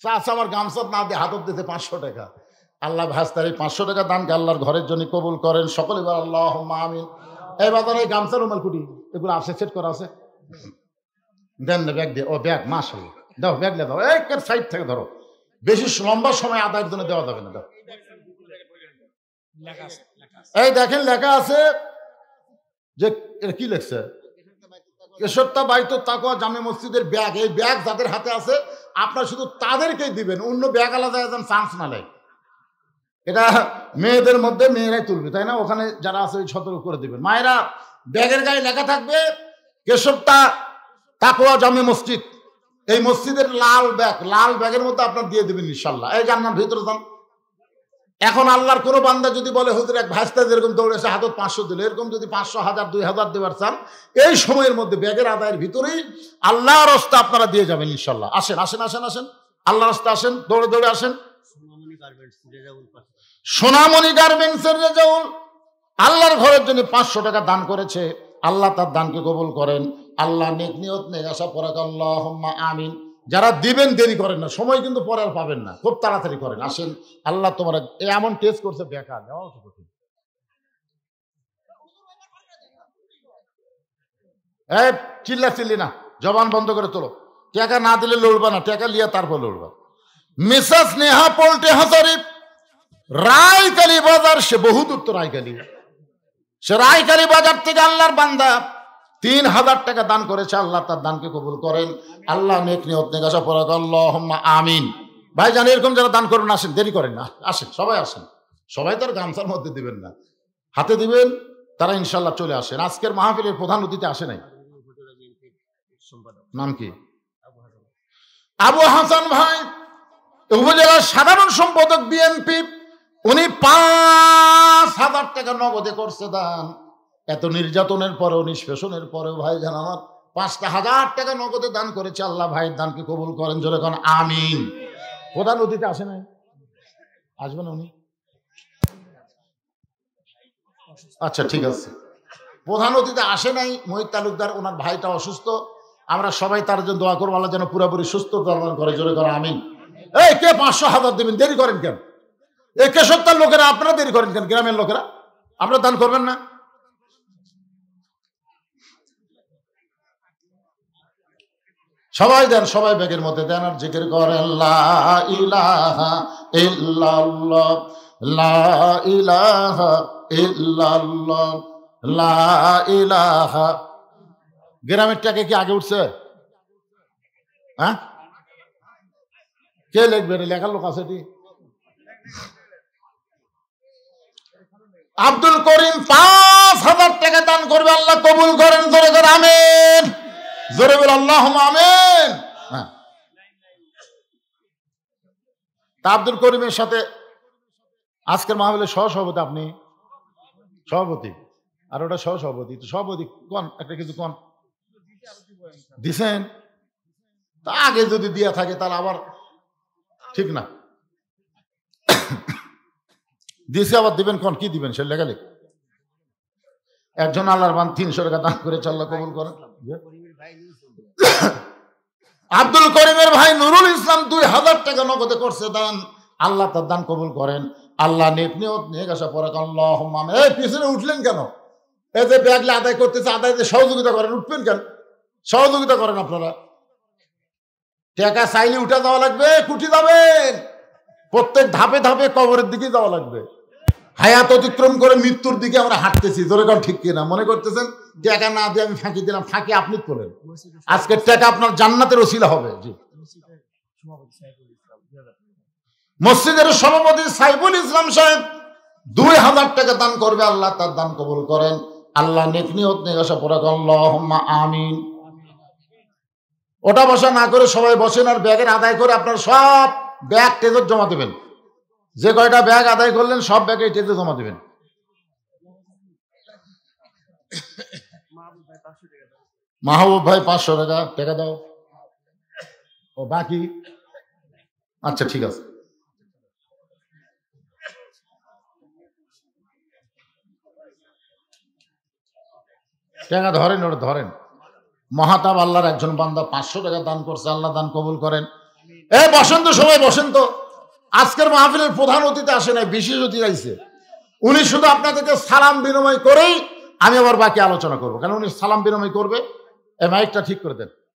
চাচা আমার গামছা না দিয়ে হাতত দিতে 500 টাকা। আল্লাহ ভাস্তার এই 500 টাকা দানকে আল্লাহর ঘরের জন্য কবুল করেন। সকলে বলেন আল্লাহুম্মা আমিন। এই বাজারে এই গামছা, রুমাল, কুটি এগুলো আছে, সেট করা আছে, দেন না ব্যাগ দিয়ে। ও ব্যাগ, মাশাআল্লাহ, দাও ব্যাগ দাও। এই সাইড থেকে ধরো, বেশি লম্বা সময় আদায়ের জন্য দেওয়া যাবে না। দাও। এই দেখেন লেখা আছে যে, এটা কি লেখছে? কেশরতা বাইতুত তাকওয়া জামে মসজিদের ব্যাগ। এই ব্যাগ যাদের হাতে আছে আপনারা শুধু তাদেরকেই দিবেন, অন্য ব্যাগ আলাদা একদম চান্স না নেয়। এটা মেয়েদের মধ্যে মেয়েরাই তুলবে, তাই না? ওখানে যারা আছে ওই সতর্ক করে দিবেন। মায়েরা, ব্যাগের গায়ে লেখা থাকবে কেশরতা তাকওয়া জামে মসজিদ। এই মসজিদের লাল ব্যাগ, লাল ব্যাগের মধ্যে আপনার দিয়ে দিবেন ইনশাল্লাহ। এই জান্নাত ভিতরে যান। এখন আল্লাহর কোনো বান্দা যদি বলে, হুজুর এক ভাইস্তা যেরকম দৌড়েছে হাতত 500 দিল, এরকম যদি 500, 1000, 2000 দেওয়ার চান, এই সময়ের মধ্যে ব্যাগের আদায়ের ভিতরেই আল্লাহর রাস্তা আপনারা দিয়ে যাবেন ইনশাল্লাহ। আসেন আসেন আসেন আসেন, আল্লাহর রাস্তা আসেন, দৌড়ে দৌড়ে আসেন। সোনামণি গার্মেন্টসের রেজাউল আল্লাহর ঘরের জন্য 500 টাকা দান করেছে। আল্লাহ তার দানকে কবুল করেন। আল্লাহ নেক নিয়ত নেক আশা পরাক আল্লাহুম্মা আমিন। যারা দিবেন দেরি করেন না, সময় কিন্তু পরে আর পাবেন না, খুব তাড়াতাড়ি করেন। আসেন, আল্লাহ তোমরা এমন টেস্ট করছে, বেকার দেওয়া কঠিন। এই চিল্লা চিল্লি না, জবান বন্ধ করে তোলো। টাকা না দিলে লড়বা না, টাকা লিয়া তারপর লড়বা। মিসেস নেহা পোল্টে হাজারি, রায়কালী বাজার, সে বহু দূর তো রায়কালী, সে রায়কালী বাজার থেকে আল্লাহর বান্দা 3000 টাকা দান করেছে। আল্লাহ তার দানকে কবুল করেন। আল্লাহ নেক নিয়ত নেক আশা পরাক আল্লাহুম্মা আমিন। ভাইজান, এরকম যারা দান করবেন আসেন, দেরি করেন না, আসেন, সবাই আসেন। সবাই তার গামছার মধ্যে দিবেন না, হাতে দিবেন। তারা ইনশাল্লাহ চলে আসেন। আজকের মাহফিলের প্রধান অতিথি আসে নাই, নাম কি? আবু হাসান ভাই। উপজেলার সাধারণ সম্পাদক বিএনপি, উনি 5,000 টাকা নগদে করছে দান। এত নির্যাতনের পরেও, নিষ্পেষণের পরেও ভাই জান আমার 5,000 টাকা নগদে দান করেছে। আল্লাহ ভাইয়ের দানকে কবুল করেন, জোরে কোন আমিন। প্রধান অতিথি আসে নাই, আসবেন উনি? আচ্ছা ঠিক আছে, প্রধান অতিথি আসে নাই মোহিত তালুকদার, ওনার ভাইটা অসুস্থ। আমরা সবাই তার জন্য দোয়া করবো, আল্লাহ যেন পুরোপুরি সুস্থ দান করে, জোরে করে আমিন। এই কে 500,000 দেবেন? দেরি করেন কেন? এই কেশবতার লোকেরা আপনারা দেরি করেন কেন? গ্রামের লোকেরা আমরা দান করবেন না? সবাই দেন, সবাই ব্যাগের মধ্যে দেন আর জিকির করেন লা ইলাহা ইল্লাল্লাহ, লা ইলাহা ইল্লাল্লাহ, লা ইলাহা। গ্রামের টাকা কি আগে উঠছে? হ্যাঁ, কে লিখবে? লেখার লোক আছে? আব্দুল করিম 5,000 টাকা দান করবে, আল্লাহ কবুল করেন, জোরে করে আমিন। জোরে বলে আল্লাহুম্মা আমিন। হ্যাঁ, তা আব্দুল করিমের সাথে আজকের মাহফিলের সহসভাপতি আপনি, সভাপতি, আর ওটা সহসভাপতি। তো সভাপতি কোন একটা কিছু কোন দিছেন? তা আগে যদি দিয়া থাকে তাহলে আবার ঠিক না। দিছে আবার দিবেন কোন, কি দিবেন সে লেখালেখ। একজন আল্লাহর বান 300 টাকা দান করেছে, আল্লাহ কবুল করেন। আব্দুল করিমের ভাই নুরুল ইসলাম 2,000 টাকা নগদে করছে দান, আল্লাহ তার দান কবুল করেন। আল্লাহ নেক নিয়ত নিয়ে আসা পরে আল্লাহুম্মা আমিন। এই পিছনে উঠলেন কেন? এই যে ব্যাগলে আদায় করতেছে, আদায়তে সহযোগিতা করেন, উঠবেন কেন? সহযোগিতা করেন আপনারা। টাকা চাইলে উঠে যাওয়া লাগবে, কুটি যাবেন, প্রত্যেক ধাপে ধাপে কবরের দিকে যাওয়া লাগবে। হায়াত অতিক্রম করে মৃত্যুর দিকে আমরা হাঁটতেছি, জোরে কোন ঠিক কিনা? মনে করতেছেন টাকা না দিয়ে আমি ফাঁকি দিলাম, ফাঁকি আপনি তোলেন। আজকের টাকা আপনার জান্নাতের ওসিলা হবে। জি, মসজিদের সভাপতি সাইফুল ইসলাম সাহেব 2,000 টাকা দান করবে, আল্লাহ তার দান কবুল করেন। আল্লাহ নেক নিয়ত নিয়ে আসা পরে আল্লাহুম্মা আমিন। ওটা বসা না করে সবাই বসেন আর ব্যাগের আদায় করে আপনার সব ব্যাগ টেজে জমা দেবেন। যে কয়টা ব্যাগ আদায় করলেন সব ব্যাগে টেজে জমা দেবেন। মাহবুব ভাই 500 টাকা টাকা দাও। ও বাকি? আচ্ছা ঠিক আছে। টাকা ধরেন, ওটা ধরেন। মহাতাব আল্লাহর একজন বান্দা 500 টাকা দান করছে, আল্লাহ দান কবুল করেন। এ বসেন তো সবাই, বসেন তো। আজকের মাহফিলের প্রধান অতিথি আসে নাই, বিশেষ অতিথি আইছে। উনি শুধু আপনাদেরকে সালাম বিনিময় করেই আমি আবার বাকি আলোচনা করবো, কারণ উনি সালাম বিনিময় করবে। এই মাইকটা ঠিক করে দেন।